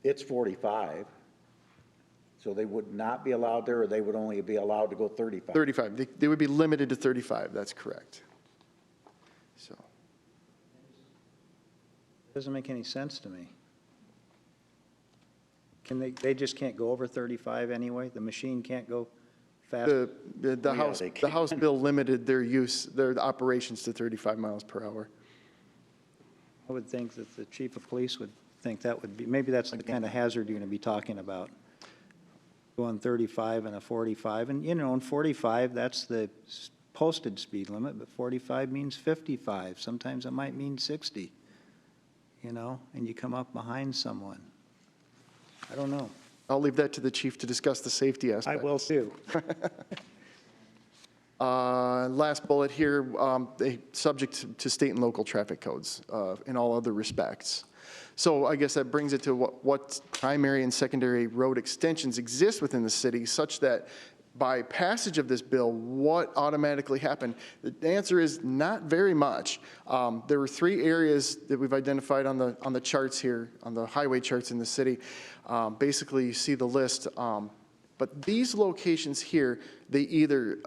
Speaker 2: it's 45. So they would not be allowed there, or they would only be allowed to go 35?
Speaker 21: 35, they would be limited to 35, that's correct. So.
Speaker 12: Doesn't make any sense to me. Can they just can't go over 35 anyway? The machine can't go faster?
Speaker 21: The House bill limited their operations to 35 miles per hour.
Speaker 12: I would think that the chief of police would think that would be, maybe that's the kind of hazard you're going to be talking about. Going 35 and a 45, and you know, in 45, that's the posted speed limit, but 45 means 55. Sometimes it might mean 60, you know, and you come up behind someone. I don't know.
Speaker 21: I'll leave that to the chief to discuss the safety aspect.
Speaker 12: I will too.
Speaker 21: Last bullet here, subject to state and local traffic codes in all other respects. So I guess that brings it to what primary and secondary road extensions exist within the city, such that by passage of this bill, what automatically happened? The answer is not very much. There were 3 areas that we've identified on the charts here, on the highway charts in the city. Basically, you see the list. But these locations here, they either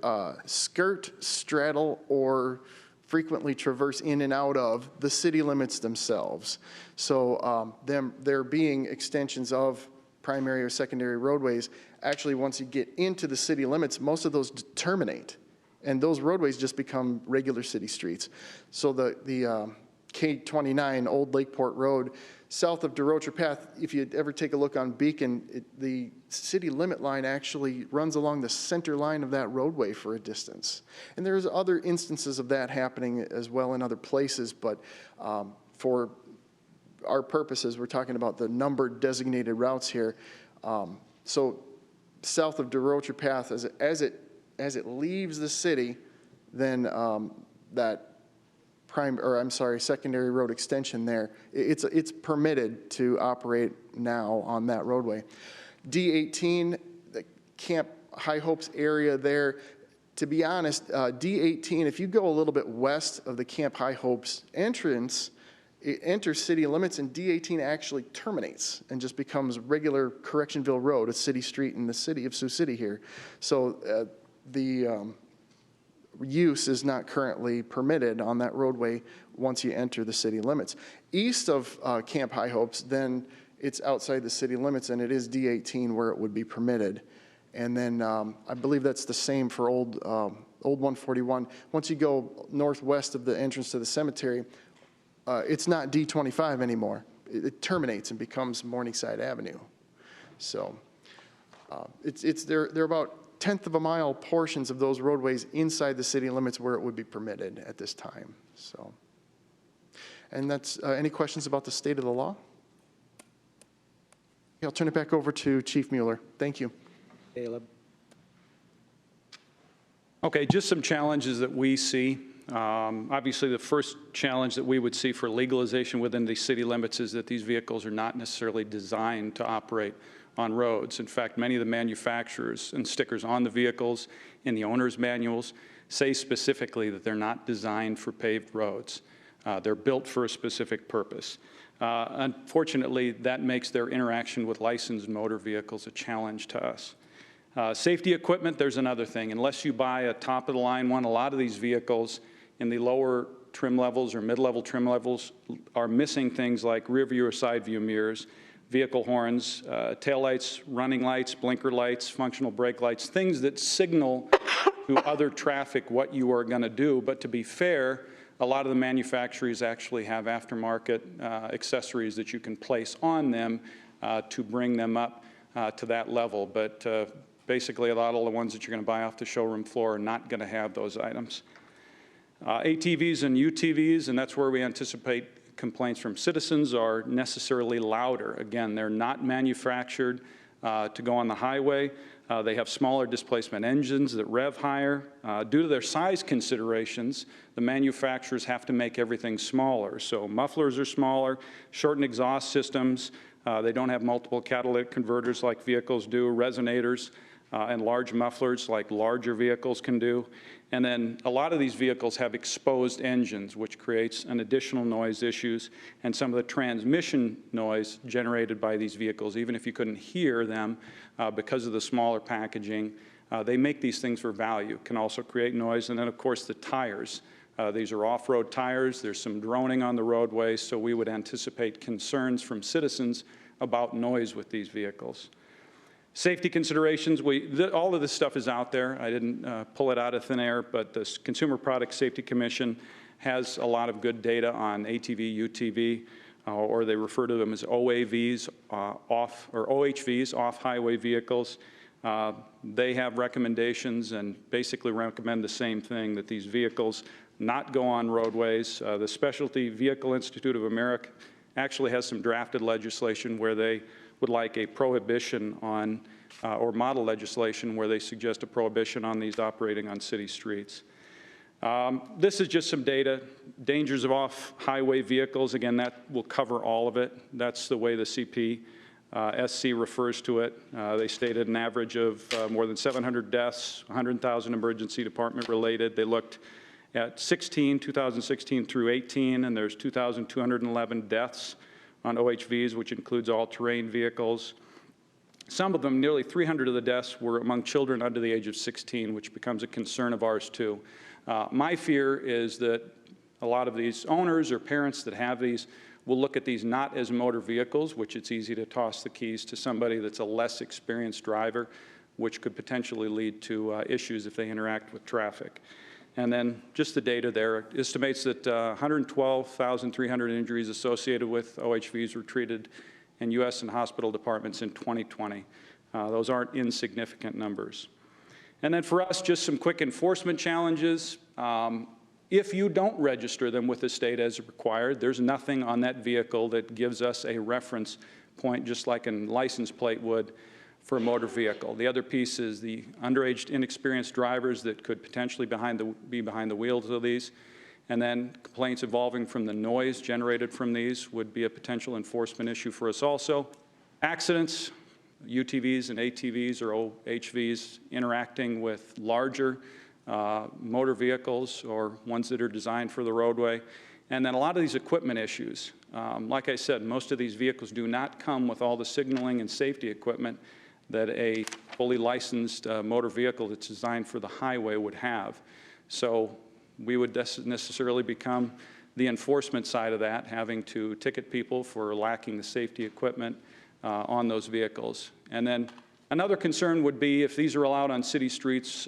Speaker 21: skirt, straddle, or frequently traverse in and out of the city limits themselves. So there being extensions of primary or secondary roadways, actually once you get into the city limits, most of those terminate, and those roadways just become regular city streets. So the K-29 Old Lakeport Road, south of DeRocher Path, if you ever take a look on Beacon, the city limit line actually runs along the center line of that roadway for a distance. And there's other instances of that happening as well in other places, but for our purposes, we're talking about the numbered designated routes here. So south of DeRocher Path, as it leaves the city, then that secondary road extension there, it's permitted to operate now on that roadway. D18, the Camp High Hopes area there, to be honest, D18, if you go a little bit west of the Camp High Hopes entrance, it enters city limits, and D18 actually terminates and just becomes regular Correctionville Road, a city street in the city of Sioux City here. So the use is not currently permitted on that roadway once you enter the city limits. East of Camp High Hopes, then it's outside the city limits, and it is D18 where it would be permitted. And then I believe that's the same for old 141. Once you go northwest of the entrance to the cemetery, it's not D25 anymore. It terminates and becomes Morningside Avenue. So they're about 1/10 of a mile portions of those roadways inside the city limits where it would be permitted at this time. So, and that's any questions about the state of the law? Okay, I'll turn it back over to Chief Mueller. Thank you.
Speaker 12: Caleb.
Speaker 20: Okay, just some challenges that we see. Obviously, the first challenge that we would see for legalization within the city limits is that these vehicles are not necessarily designed to operate on roads. In fact, many of the manufacturers and stickers on the vehicles in the owner's manuals say specifically that they're not designed for paved roads. They're built for a specific purpose. Unfortunately, that makes their interaction with licensed motor vehicles a challenge to us. Safety equipment, there's another thing. Unless you buy a top-of-the-line one, a lot of these vehicles in the lower trim levels or mid-level trim levels are missing things like rear view or side view mirrors, vehicle horns, taillights, running lights, blinker lights, functional brake lights, things that signal to other traffic what you are going to do. But to be fair, a lot of the manufacturers actually have aftermarket accessories that you can place on them to bring them up to that level. But Basically, a lot of the ones that you're going to buy off the showroom floor are not going to have those items. ATVs and UTVs, and that's where we anticipate complaints from citizens, are necessarily louder. Again, they're not manufactured to go on the highway. They have smaller displacement engines that rev higher. Due to their size considerations, the manufacturers have to make everything smaller. So mufflers are smaller, shortened exhaust systems. They don't have multiple catalytic converters like vehicles do, resonators, and large mufflers like larger vehicles can do. And then a lot of these vehicles have exposed engines, which creates an additional noise issues, and some of the transmission noise generated by these vehicles, even if you couldn't hear them because of the smaller packaging, they make these things for value, can also create noise. And then, of course, the tires. These are off-road tires. There's some droning on the roadways, so we would anticipate concerns from citizens about noise with these vehicles. Safety considerations, all of this stuff is out there. I didn't pull it out of thin air, but the Consumer Product Safety Commission has a lot of good data on ATV, UTV, or they refer to them as OAVs, OHVs, off-highway vehicles. They have recommendations and basically recommend the same thing, that these vehicles not go on roadways. The Specialty Vehicle Institute of America actually has some drafted legislation where they would like a prohibition on, or model legislation where they suggest a prohibition on these operating on city streets. This is just some data. Dangers of off-highway vehicles, again, that will cover all of it. That's the way the CPSC refers to it. They stated an average of more than 700 deaths, 100,000 emergency department related. They looked at 2016 through 18, and there's 2,211 deaths on OHVs, which includes all-terrain vehicles. Some of them, nearly 300 of the deaths, were among children under the age of 16, which becomes a concern of ours too. My fear is that a lot of these owners or parents that have these will look at these not as motor vehicles, which it's easy to toss the keys to somebody that's a less experienced driver, which could potentially lead to issues if they interact with traffic. And then just the data there estimates that 112,300 injuries associated with OHVs were treated in U.S. and hospital departments in 2020. Those aren't insignificant numbers. And then for us, just some quick enforcement challenges. If you don't register them with the state as required, there's nothing on that vehicle that gives us a reference point, just like a license plate would for a motor vehicle. The other piece is the underage, inexperienced drivers that could potentially be behind the wheels of these. And then complaints evolving from the noise generated from these would be a potential enforcement issue for us also. Accidents, UTVs and ATVs or OHVs interacting with larger motor vehicles or ones that are designed for the roadway. And then a lot of these equipment issues. Like I said, most of these vehicles do not come with all the signaling and safety equipment that a fully licensed motor vehicle that's designed for the highway would have. So we would necessarily become the enforcement side of that, having to ticket people for lacking the safety equipment on those vehicles. And then another concern would be if these are allowed on city streets,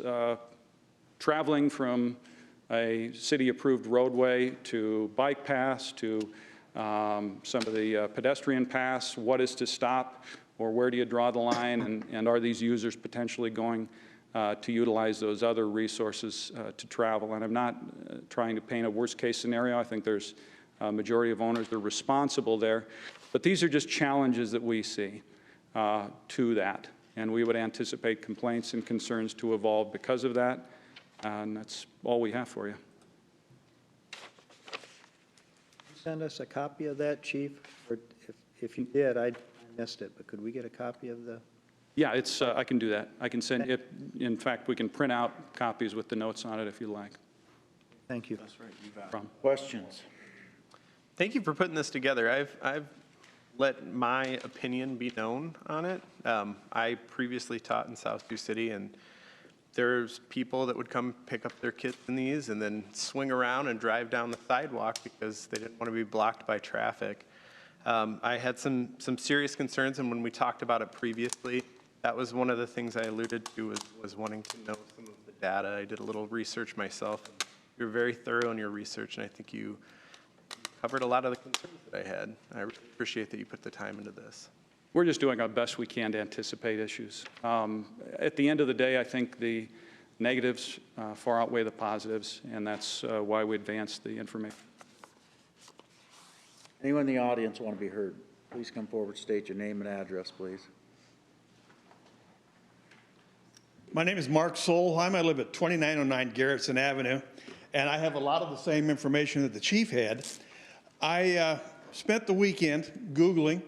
Speaker 20: traveling from a city-approved roadway to bike paths to some of the pedestrian paths, what is to stop? Or where do you draw the line, and are these users potentially going to utilize those other resources to travel? And I'm not trying to paint a worst-case scenario. I think there's a majority of owners that are responsible there. But these are just challenges that we see to that. And we would anticipate complaints and concerns to evolve because of that. And that's all we have for you.
Speaker 12: Send us a copy of that, Chief? Or if you did, I missed it, but could we get a copy of the?
Speaker 20: Yeah, it's, I can do that. I can send it. In fact, we can print out copies with the notes on it if you like.
Speaker 12: Thank you.
Speaker 2: That's right. You got it. Questions?
Speaker 3: Thank you for putting this together. I've let my opinion be known on it. I previously taught in South Sioux City, and there's people that would come pick up their kids in these and then swing around and drive down the sidewalk because they didn't want to be blocked by traffic. I had some serious concerns, and when we talked about it previously, that was one of the things I alluded to was wanting to know some of the data. I did a little research myself. You're very thorough in your research, and I think you covered a lot of the concerns that I had. I really appreciate that you put the time into this.
Speaker 20: we're just doing our best we can to anticipate issues. At the end of the day, I think the negatives far outweigh the positives, and that's why we advance the information.
Speaker 2: Anyone in the audience want to be heard? Please come forward, state your name and address, please.
Speaker 6: My name is Mark Solheim. I live at 2909 Garrettson Avenue, and I have a lot of the same information that the chief had. I spent the weekend Googling,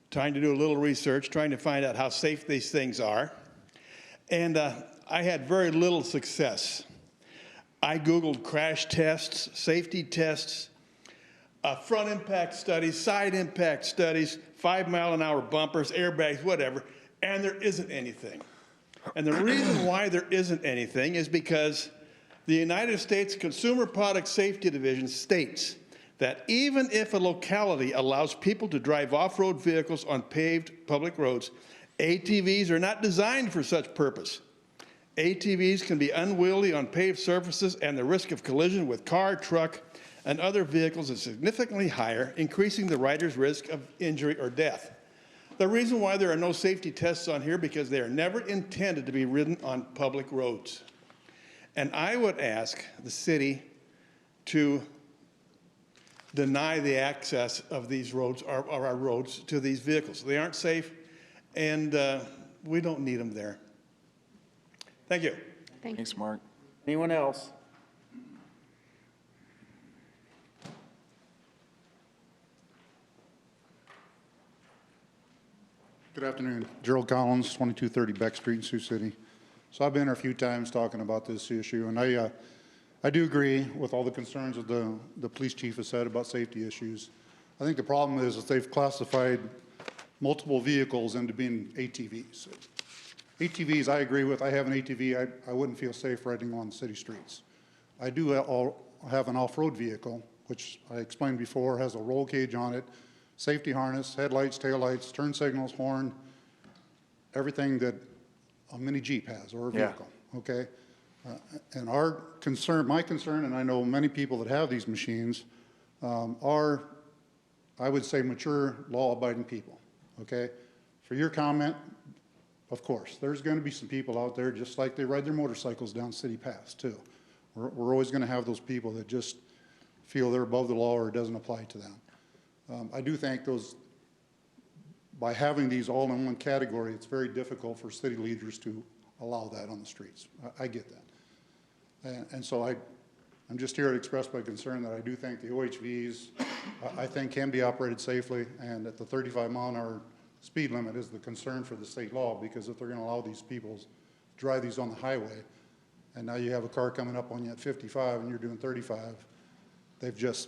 Speaker 6: trying to do a little research, trying to find out how safe these things are, and I had very little success. I Googled crash tests, safety tests, front impact studies, side impact studies, 5-mile-an-hour bumpers, airbags, whatever, and there isn't anything. And the reason why there isn't anything is because the United States Consumer Product Safety Division states that even if a locality allows people to drive off-road vehicles on paved public roads, ATVs are not designed for such purpose. ATVs can be unwieldy on paved surfaces, and the risk of collision with car, truck, and other vehicles is significantly higher, increasing the rider's risk of injury or death. The reason why there are no safety tests on here because they are never intended to be ridden on public roads. And I would ask the city to deny the access of these roads, or our roads, to these vehicles. They aren't safe, and we don't need them there. Thank you.
Speaker 8: Thanks, Mark.
Speaker 2: Anyone else?
Speaker 22: Good afternoon. Gerald Collins, 2230 Beck Street in Sioux City. So I've been here a few times talking about this issue, and I do agree with all the concerns that the police chief has said about safety issues. I think the problem is that they've classified multiple vehicles into being ATVs. ATVs, I agree with. I have an ATV. I wouldn't feel safe riding on city streets. I do have an off-road vehicle, which I explained before, has a roll cage on it, safety harness, headlights, taillights, turn signals, horn, everything that a mini Jeep has or a vehicle, okay? And our concern, my concern, and I know many people that have these machines, are, I would say, mature, law-abiding people, okay? For your comment, of course, there's going to be some people out there just like they ride their motorcycles down city paths, too. We're always going to have those people that just feel they're above the law or it doesn't apply to them. I do think by having these all in one category, it's very difficult for city leaders to allow that on the streets. I get that. And so I'm just here to express my concern that I do think the OHVs, I think, can be operated safely, and that the 35-mile-an-hour speed limit is the concern for the state law, because if they're going to allow these people to drive these on the highway, and now you have a car coming up on you at 55 and you're doing 35, they've just,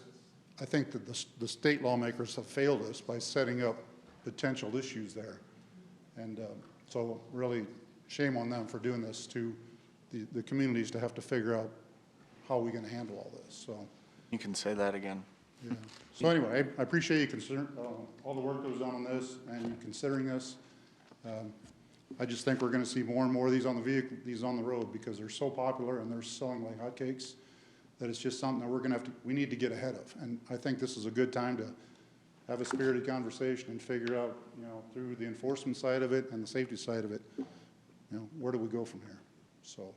Speaker 22: I think that the state lawmakers have failed us by setting up potential issues there. And so really shame on them for doing this to the communities to have to figure out how we're going to handle all this. So
Speaker 8: you can say that again.
Speaker 22: Yeah. So anyway, I appreciate you concern, all the work that was done on this and you considering this. I just think we're going to see more and more of these on the road because they're so popular and they're selling like hotcakes. That it's just something that we need to get ahead of. And I think this is a good time to have a spirited conversation and figure out, through the enforcement side of it and the safety side of it, where do we go from here? So.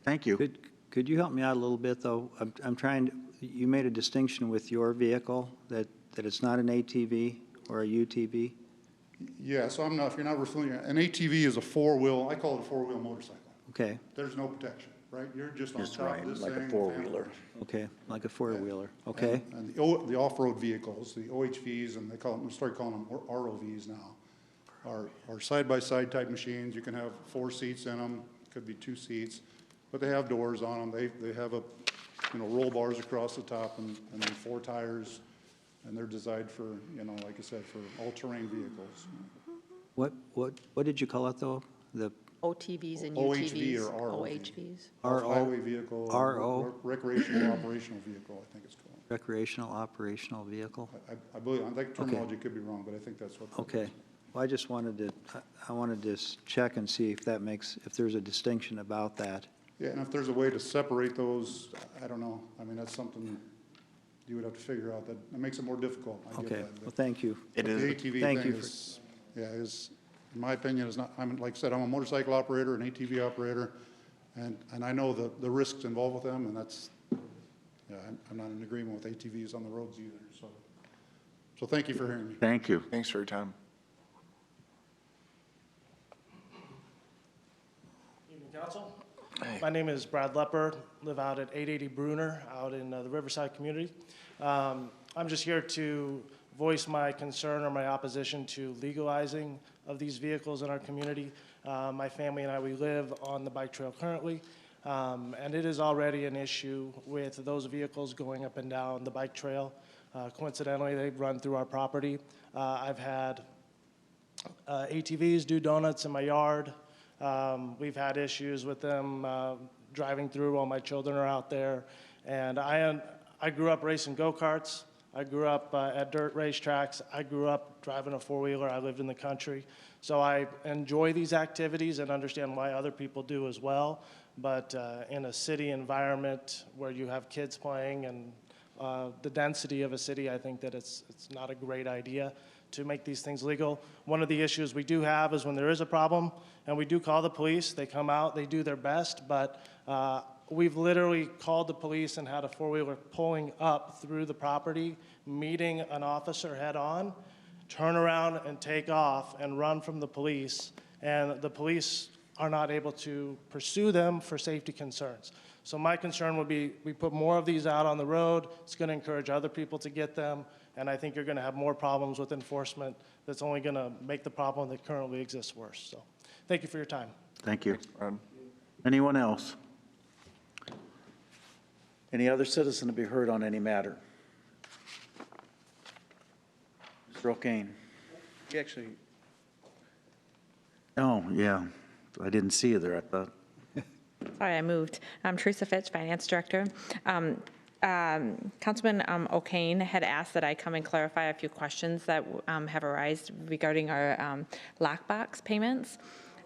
Speaker 2: Thank you.
Speaker 12: Could you help me out a little bit, though? I'm trying to, you made a distinction with your vehicle that it's not an ATV or a UTV?
Speaker 22: Yeah, so if you're not familiar, an ATV is a four-wheel, I call it a four-wheel motorcycle.
Speaker 12: Okay.
Speaker 22: There's no protection. Right, you're just on top
Speaker 2: right,
Speaker 22: of this
Speaker 2: like
Speaker 22: thing.
Speaker 2: a four-wheeler.
Speaker 12: Okay, like a four-wheeler. Okay.
Speaker 22: And the off-road vehicles, the OHVs, and we start calling them ROVs now, are side-by-side type machines. You can have 4 seats in them, could be 2 seats, but they have doors on them. They have roll bars across the top and then 4 tires, and they're designed for, like I said, for all-terrain vehicles.
Speaker 12: What did you call it, though? The
Speaker 1: OTVs and
Speaker 22: OHV
Speaker 1: UTVs.
Speaker 22: or ROV.
Speaker 1: OHVs.
Speaker 22: Highway vehicle. Recreational operational vehicle, I think it's called.
Speaker 12: Recreational operational vehicle?
Speaker 22: I believe, I think terminology could be wrong, but I think that's what.
Speaker 12: Okay. Well, I just wanted to check and see if there's a distinction about that.
Speaker 22: Yeah, and if there's a way to separate those, I don't know. I mean, that's something you would have to figure out. That makes it more difficult. I get
Speaker 12: Okay.
Speaker 22: that,
Speaker 12: Well, thank you.
Speaker 22: The ATV thing is, yeah, is, in my opinion, is not, I'm, like I said, I'm a motorcycle operator, an ATV operator, and I know the risks involved with them, and that's, yeah, I'm not in agreement with ATVs on the roads either, so thank you for hearing me.
Speaker 2: Thank you.
Speaker 8: Thanks for your time.
Speaker 9: Evening, Council. My name is Brad Lepper, live out at 880 Bruner, out in the Riverside community. I'm just here to voice my concern or my opposition to legalizing of these vehicles in our community. My family and I, we live on the bike trail currently, and it is already an issue with those vehicles going up and down the bike trail. Coincidentally, they run through our property. I've had ATVs do donuts in my yard. We've had issues with them driving through while my children are out there. And I grew up racing go-karts. I grew up at dirt racetracks. I grew up driving a four-wheeler. I lived in the country. So I enjoy these activities and understand why other people do as well. But in a city environment where you have kids playing and the density of a city, I think that it's not a great idea to make these things legal. One of the issues we do have is when there is a problem, and we do call the police, they come out, they do their best, but we've literally called the police and had a four-wheeler pulling up through the property, meeting an officer head-on, turn around and take off and run from the police, and the police are not able to pursue them for safety concerns. So my concern would be we put more of these out on the road, it's going to encourage other people to get them, and I think you're going to have more problems with enforcement that's only going to make the problem that currently exists worse. So thank you for your time.
Speaker 2: Thank you. Anyone else? Any other citizen to be heard on any matter? Mr. O'Kane.
Speaker 10: Actually,
Speaker 2: Oh, yeah. I didn't see you there, I thought.
Speaker 23: Sorry, I moved. I'm Teresa Fitch, Finance Director. Councilman O'Kane had asked that I come and clarify a few questions that have arisen regarding our lockbox payments.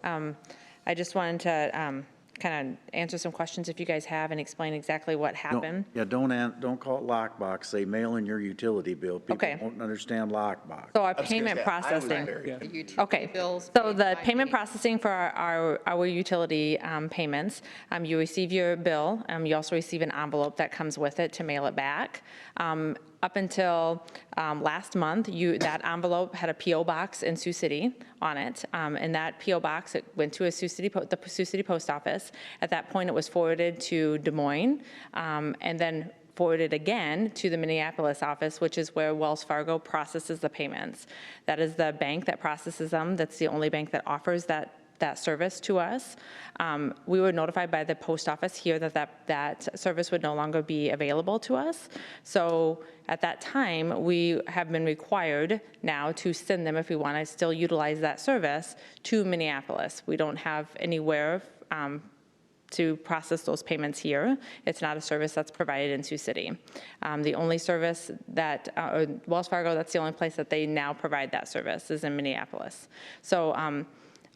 Speaker 23: I just wanted to kind of answer some questions if you guys have and explain exactly what happened.
Speaker 2: Don't call it lockbox. Say mail in your utility bill. People
Speaker 23: Okay.
Speaker 2: won't understand lockbox.
Speaker 23: So our payment processing. Okay, so the payment processing for our utility payments, you receive your bill, you also receive an envelope that comes with it to mail it back. Up until last month, that envelope had a P.O. box in Sioux City on it, and that P.O. box, it went to the Sioux City Post Office. At that point, it was forwarded to Des Moines, and then forwarded again to the Minneapolis office, which is where Wells Fargo processes the payments. That is the bank that processes them. That's the only bank that offers that service to us. We were notified by the post office here that service would no longer be available to us. So at that time, we have been required now to send them, if we want to still utilize that service, to Minneapolis. We don't have anywhere to process those payments here. It's not a service that's provided in Sioux City. The only service that, Wells Fargo, that's the only place that they now provide that service is in Minneapolis. So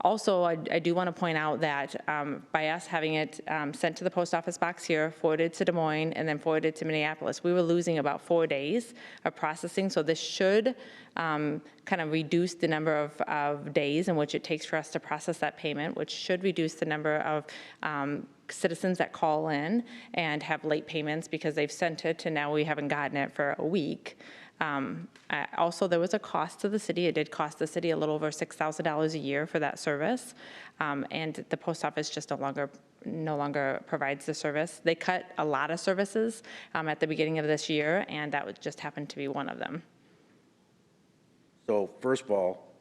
Speaker 23: also, I do want to point out that by us having it sent to the post office box here, forwarded to Des Moines, and then forwarded to Minneapolis, we were losing about 4 days of processing. So this should kind of reduce the number of days in which it takes for us to process that payment, which should reduce the number of citizens that call in and have late payments because they've sent it and now we haven't gotten it for a week. Also, there was a cost to the city. It did cost the city a little over $6,000 a year for that service, and the post office just no longer provides the service. They cut a lot of services at the beginning of this year, and that would just happen to be one of them.
Speaker 2: So first of all,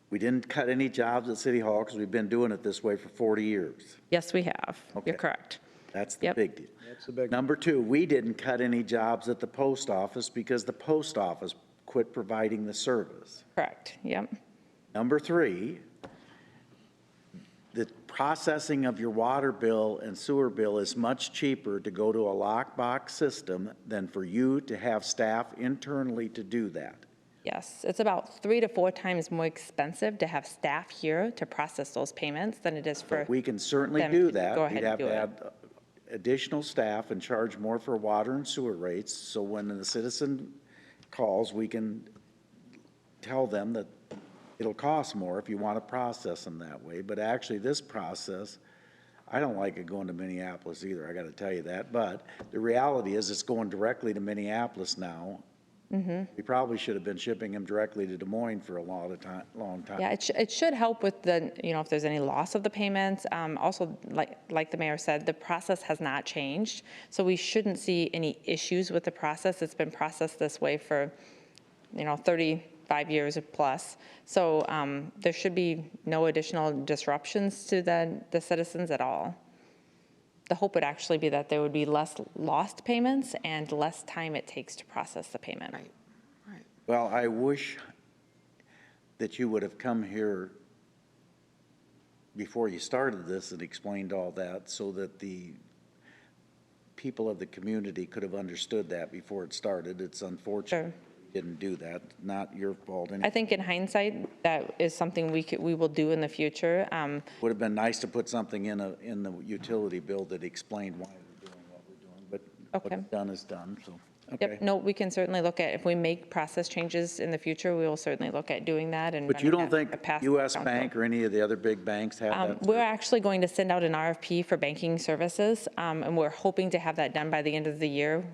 Speaker 2: we didn't cut any jobs at City Hall because we've been doing it this way for 40 years.
Speaker 23: Yes, we have.
Speaker 2: Okay.
Speaker 23: You're correct.
Speaker 2: That's the big deal.
Speaker 12: That's the big
Speaker 2: Number two, we didn't cut any jobs at the post office because the post office quit providing the service.
Speaker 23: Correct, yep.
Speaker 2: Number three, the processing of your water bill and sewer bill is much cheaper to go to a lockbox system than for you to have staff internally to do that.
Speaker 23: Yes, it's about 3 to 4 times more expensive to have staff here to process those payments than it is for
Speaker 2: We can certainly
Speaker 23: them
Speaker 2: do
Speaker 23: to
Speaker 2: that.
Speaker 23: go ahead
Speaker 2: We'd
Speaker 23: and
Speaker 2: have
Speaker 23: do
Speaker 2: to
Speaker 23: it.
Speaker 2: have additional staff and charge more for water and sewer rates, so when the citizen calls, we can tell them that it'll cost more if you want to process them that way, but actually this process, I don't like it going to Minneapolis either, I got to tell you that, but the reality is it's going directly to Minneapolis now. We probably should have been shipping them directly to Des Moines for a long time.
Speaker 23: Yeah, it should help with the, if there's any loss of the payments. Also, like the mayor said, the process has not changed, so we shouldn't see any issues with the process. It's been processed this way for, 35 years or plus. So there should be no additional disruptions to the citizens at all. The hope would actually be that there would be less lost payments and less time it takes to process the payment.
Speaker 1: Right, right.
Speaker 2: Well, I wish that you would have come here before you started this and explained all that so that the people of the community could have understood that before it started. It's unfortunate you didn't do that. Not your fault.
Speaker 23: I think in hindsight, that is something we will do in the future.
Speaker 2: Would have been nice to put something in the utility bill that explained why we're doing what we're doing, but what's done is done, so. Okay.
Speaker 23: Yep, no, we can certainly look at, if we make process changes in the future, we will certainly look at doing that.
Speaker 2: But you don't think U.S. Bank or any of the other big banks have that?
Speaker 23: We're actually going to send out an RFP for banking services, and we're hoping to have that done by the end of the year.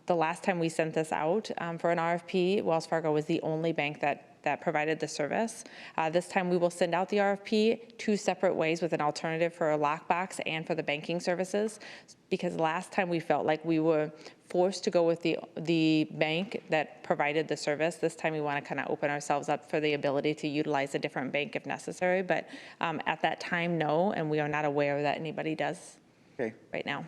Speaker 23: The last time we sent this out for an RFP, Wells Fargo was the only bank that provided the service. This time we will send out the RFP 2 separate ways with an alternative for a lockbox and for the banking services, because last time we felt like we were forced to go with the bank that provided the service. This time we want to kind of open ourselves up for the ability to utilize a different bank if necessary, but at that time, no, and we are not aware that anybody does right now.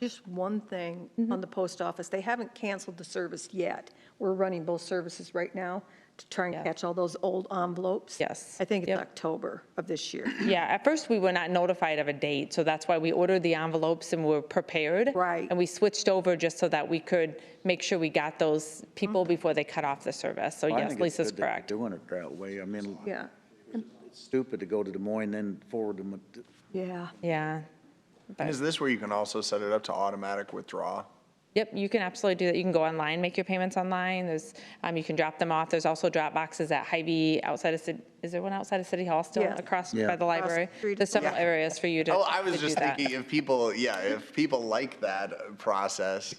Speaker 11: Just one thing on the post office, they haven't canceled the service yet. We're running both services right now to try and catch all those old envelopes.
Speaker 23: Yes.
Speaker 11: I think it's October of this year.
Speaker 23: Yeah, at first we were not notified of a date, so that's why we ordered the envelopes and were prepared.
Speaker 11: Right.
Speaker 23: And we switched over just so that we could make sure we got those people before they cut off the service. So yes, Lisa's correct.
Speaker 2: Doing it that way. I mean,
Speaker 11: Yeah.
Speaker 2: it's stupid to go to Des Moines then forward them.
Speaker 11: Yeah.
Speaker 23: Yeah.
Speaker 8: And is this where you can also set it up to automatic withdraw?
Speaker 23: Yep, you can absolutely do that. You can go online, make your payments online. There's, you can drop them off. There's also drop boxes at Hy-Vee outside of City. Is there one outside of City Hall still?
Speaker 11: Yeah.
Speaker 23: Across by the library? There's several areas for you to.
Speaker 8: Oh, I was
Speaker 23: to
Speaker 8: just
Speaker 23: do that.
Speaker 8: thinking if people like that process,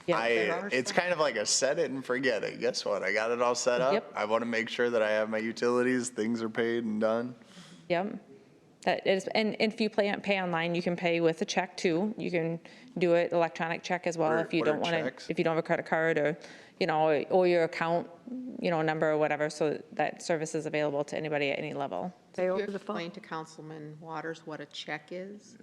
Speaker 8: it's kind of like a set it and forget it. Guess what? I got it all set up.
Speaker 23: Yep.
Speaker 8: I want to make sure that I have my utilities, things are paid and done.
Speaker 23: Yep. That is, and if you pay online, you can pay with a check too. You can do it electronic check as well if you don't want to, if you don't have a credit card or, or your account, number or whatever. So that service is available to anybody at any level.
Speaker 11: Pay
Speaker 1: over the phone. Explain to Councilman Waters what a check is.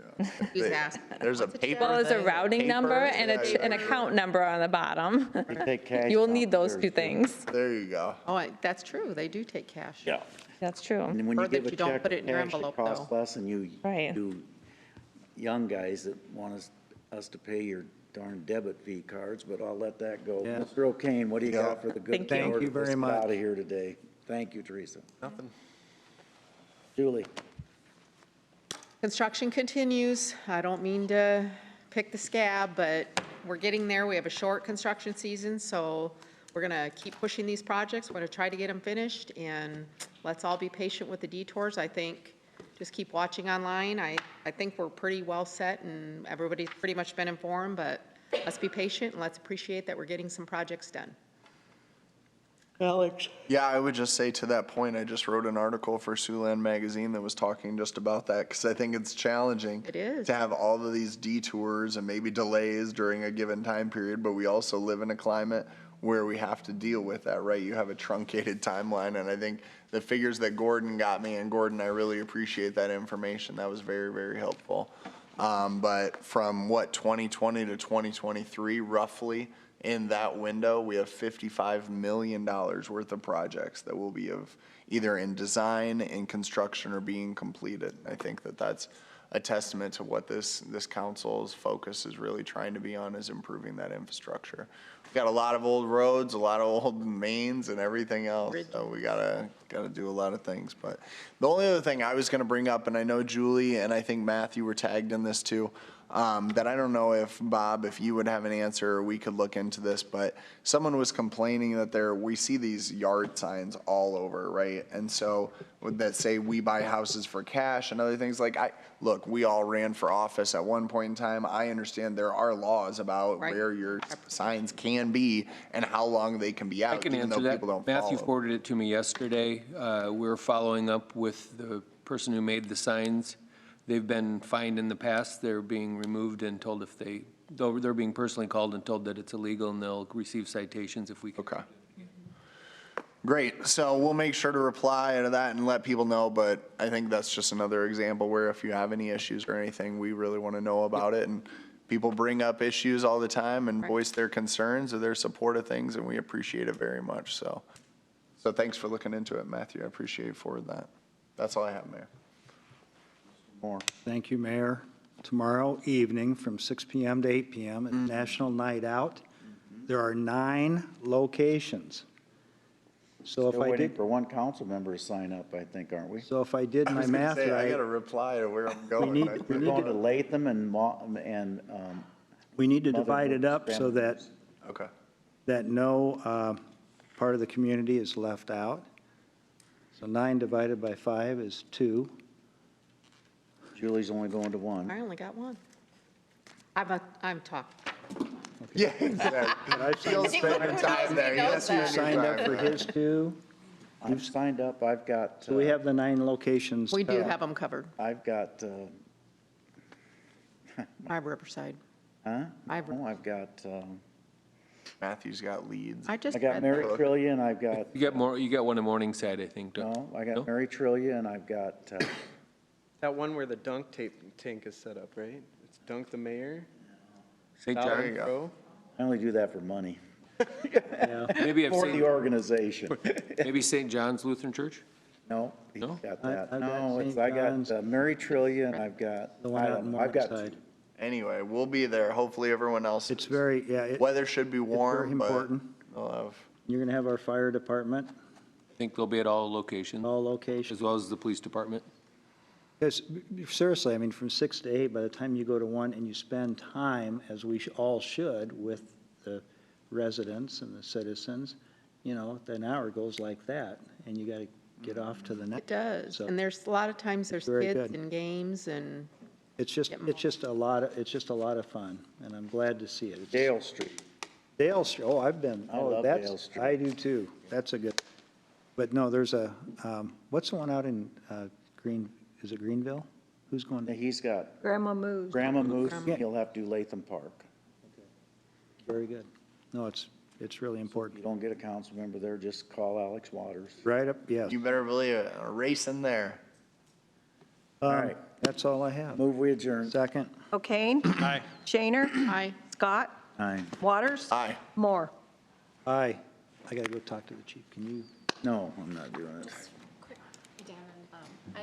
Speaker 1: He's asked.
Speaker 8: There's a paper.
Speaker 23: Well, there's a routing number and an account number on the bottom. You will need those 2 things.
Speaker 8: There you go.
Speaker 1: Oh, that's true. They do take cash.
Speaker 2: Yeah.
Speaker 23: That's true.
Speaker 2: And when you
Speaker 1: Or
Speaker 2: give
Speaker 1: that
Speaker 2: a
Speaker 1: you don't
Speaker 2: check,
Speaker 1: put it in your
Speaker 2: cash,
Speaker 1: envelope,
Speaker 2: costs
Speaker 1: though.
Speaker 2: less, and you
Speaker 23: Right.
Speaker 2: do young guys that want us to pay your darn debit fee cards, but I'll let that go.
Speaker 12: Yeah.
Speaker 2: Mr. O'Kane, what do you got for the good
Speaker 12: Thank
Speaker 2: Lord
Speaker 12: you
Speaker 2: to
Speaker 12: very
Speaker 2: get us
Speaker 12: much.
Speaker 2: out of here today? Thank you, Teresa.
Speaker 8: Nothing.
Speaker 2: Julie.
Speaker 1: Construction continues. I don't mean to pick the scab, but we're getting there. We have a short construction season, so we're going to keep pushing these projects. We're going to try to get them finished, and let's all be patient with the detours. I think just keep watching online. I think we're pretty well set, and everybody's pretty much been informed, but let's be patient, and let's appreciate that we're getting some projects done.
Speaker 8: Alex? Yeah, I would just say to that point, I just wrote an article for Siouxland Magazine that was talking just about that, because I think it's challenging.
Speaker 1: It is.
Speaker 8: To have all of these detours and maybe delays during a given time period, but we also live in a climate where we have to deal with that, right? You have a truncated timeline, and I think the figures that Gordon got me, and Gordon, I really appreciate that information. That was very, very helpful. But from 2020 to 2023, roughly, in that window, we have $55 million worth of projects that will be either in design, in construction, or being completed. I think that that's a testament to what this council's focus is really trying to be on, is improving that infrastructure. We've got a lot of old roads, a lot of old mains and everything else, so we gotta do a lot of things. But the only other thing I was gonna bring up, and I know Julie and I think Matthew were tagged in this too, that I don't know if, Bob, if you would have an answer or we could look into this, but someone was complaining that we see these yard signs all over, right? And so that say we buy houses for cash and other things like, look, we all ran for office at one point in time. I understand there are laws about where your signs can be and how long they can be out,
Speaker 15: I can
Speaker 8: even though
Speaker 15: answer that.
Speaker 8: people don't
Speaker 15: Matthew
Speaker 8: follow.
Speaker 15: forwarded it to me yesterday. We're following up with the person who made the signs. They've been fined in the past. They're being removed and told though they're being personally called and told that it's illegal, and they'll receive citations if we can.
Speaker 8: Okay. Great. So we'll make sure to reply to that and let people know, but I think that's just another example where if you have any issues or anything, we really want to know about it. And people bring up issues all the time and voice their concerns or their support of things, and we appreciate it very much. So thanks for looking into it, Matthew. I appreciate you forward that. That's all I have, Mayor.
Speaker 2: More.
Speaker 12: Thank you, Mayor. Tomorrow evening from 6 p.m. to 8 p.m. at National Night Out. There are 9 locations. So if
Speaker 2: Still
Speaker 12: I
Speaker 2: waiting
Speaker 12: did,
Speaker 2: for one council member to sign up, I think, aren't we?
Speaker 12: so if I did my math
Speaker 8: I
Speaker 12: right,
Speaker 8: got to reply to where I'm going.
Speaker 12: need-
Speaker 8: I-
Speaker 12: we need
Speaker 2: Going
Speaker 12: to-
Speaker 2: to Latham and
Speaker 12: we need to
Speaker 2: Mother
Speaker 12: divide it
Speaker 2: Brooks
Speaker 12: up so that,
Speaker 8: Okay.
Speaker 12: that no part of the community is left out. So 9 divided by 5 is 2.
Speaker 2: Julie's only going to one.
Speaker 1: I only got one. I'm talking.
Speaker 8: Yeah, exactly. He'll spend your time there. He'll spend your
Speaker 12: Signed up
Speaker 8: time
Speaker 12: for
Speaker 8: there.
Speaker 12: his 2.
Speaker 2: I've signed up, I've got.
Speaker 12: So we have the 9 locations.
Speaker 1: We do have them covered.
Speaker 2: I've got,
Speaker 1: I have Riverside.
Speaker 2: huh?
Speaker 1: I've-
Speaker 2: Oh, I've got,
Speaker 8: Matthew's got leads.
Speaker 1: I just
Speaker 2: I got
Speaker 1: read
Speaker 2: Mary
Speaker 1: that.
Speaker 2: Trillia and I've got,
Speaker 15: You got one in Morningside, I think.
Speaker 2: no, I
Speaker 15: No?
Speaker 2: got Mary Trillia and I've got,
Speaker 3: That one where the dunk tank is set up, right? It's Dunk the Mayor.
Speaker 15: St.
Speaker 8: There
Speaker 15: John.
Speaker 8: you go.
Speaker 15: Pro.
Speaker 2: I only do that for money.
Speaker 15: Maybe
Speaker 2: For the organization.
Speaker 15: maybe St. John's Lutheran Church.
Speaker 2: No, he's
Speaker 15: No?
Speaker 2: got that.
Speaker 12: I've got
Speaker 2: No,
Speaker 12: St.
Speaker 2: I
Speaker 12: John's.
Speaker 2: got Mary Trillia and I've got,
Speaker 12: The one
Speaker 2: I
Speaker 12: out
Speaker 2: don't
Speaker 12: in
Speaker 2: know, I've got
Speaker 12: Morningside.
Speaker 8: Anyway, we'll be there. Hopefully everyone else.
Speaker 12: It's very,
Speaker 8: Weather should be warm,
Speaker 12: very
Speaker 8: but
Speaker 12: important.
Speaker 8: we'll have.
Speaker 12: You're going to have our fire department,
Speaker 15: I think they'll be at all locations,
Speaker 12: all locations.
Speaker 15: as well as the police department.
Speaker 12: Because seriously, I mean, from 6 to 8, by the time you go to 1 and you spend time, as we all should, with the residents and the citizens, you know, an hour goes like that, and you got to get off to the
Speaker 1: It
Speaker 12: next.
Speaker 1: does.
Speaker 12: So-
Speaker 1: And there's a lot of times there's
Speaker 12: Very
Speaker 1: kids
Speaker 12: good.
Speaker 1: and games and
Speaker 12: It's just a lot of fun, and I'm glad to see it. It's-
Speaker 2: Dale Street.
Speaker 12: Dale Street, oh, I've been,
Speaker 2: I
Speaker 12: oh,
Speaker 2: love
Speaker 12: that's,
Speaker 2: Dale Street.
Speaker 12: I do too. That's a good, but no, there's a, what's the one out in is it Greenville? Who's going?
Speaker 2: He's got
Speaker 11: Grandma Moose.
Speaker 2: Grandma Moose, he'll have to do Latham Park.
Speaker 12: Very good. No, it's really
Speaker 2: You
Speaker 12: important.
Speaker 2: don't get a council member there, just call Alex Waters.
Speaker 12: Right up, yes.
Speaker 8: You better believe it. A race in there.
Speaker 2: right.
Speaker 12: That's all I have.
Speaker 2: Move we adjourn.
Speaker 12: Second.
Speaker 11: O'Kane?
Speaker 3: Aye.
Speaker 11: Shaner?
Speaker 1: I.
Speaker 11: Scott?
Speaker 2: Aye.
Speaker 11: Waters?
Speaker 8: Aye.
Speaker 11: Moore?
Speaker 12: Aye. I got to go talk to the chief. Can you?
Speaker 2: No, I'm not doing it.
Speaker 4: Quick, Darren, I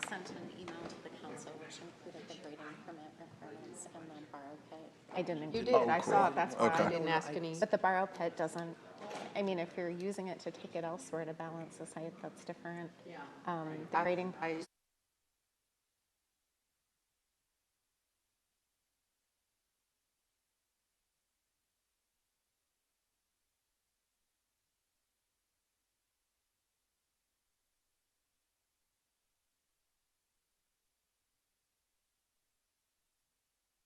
Speaker 4: sent an email to the council which included the grading permit requirements and the borrow pit. I didn't
Speaker 1: You
Speaker 4: include.
Speaker 1: did. I saw it. That's why I didn't ask any.
Speaker 4: But the borrow pit doesn't, I mean, if you're using it to take it elsewhere to balance the site, that's different.
Speaker 1: Yeah.
Speaker 4: The grading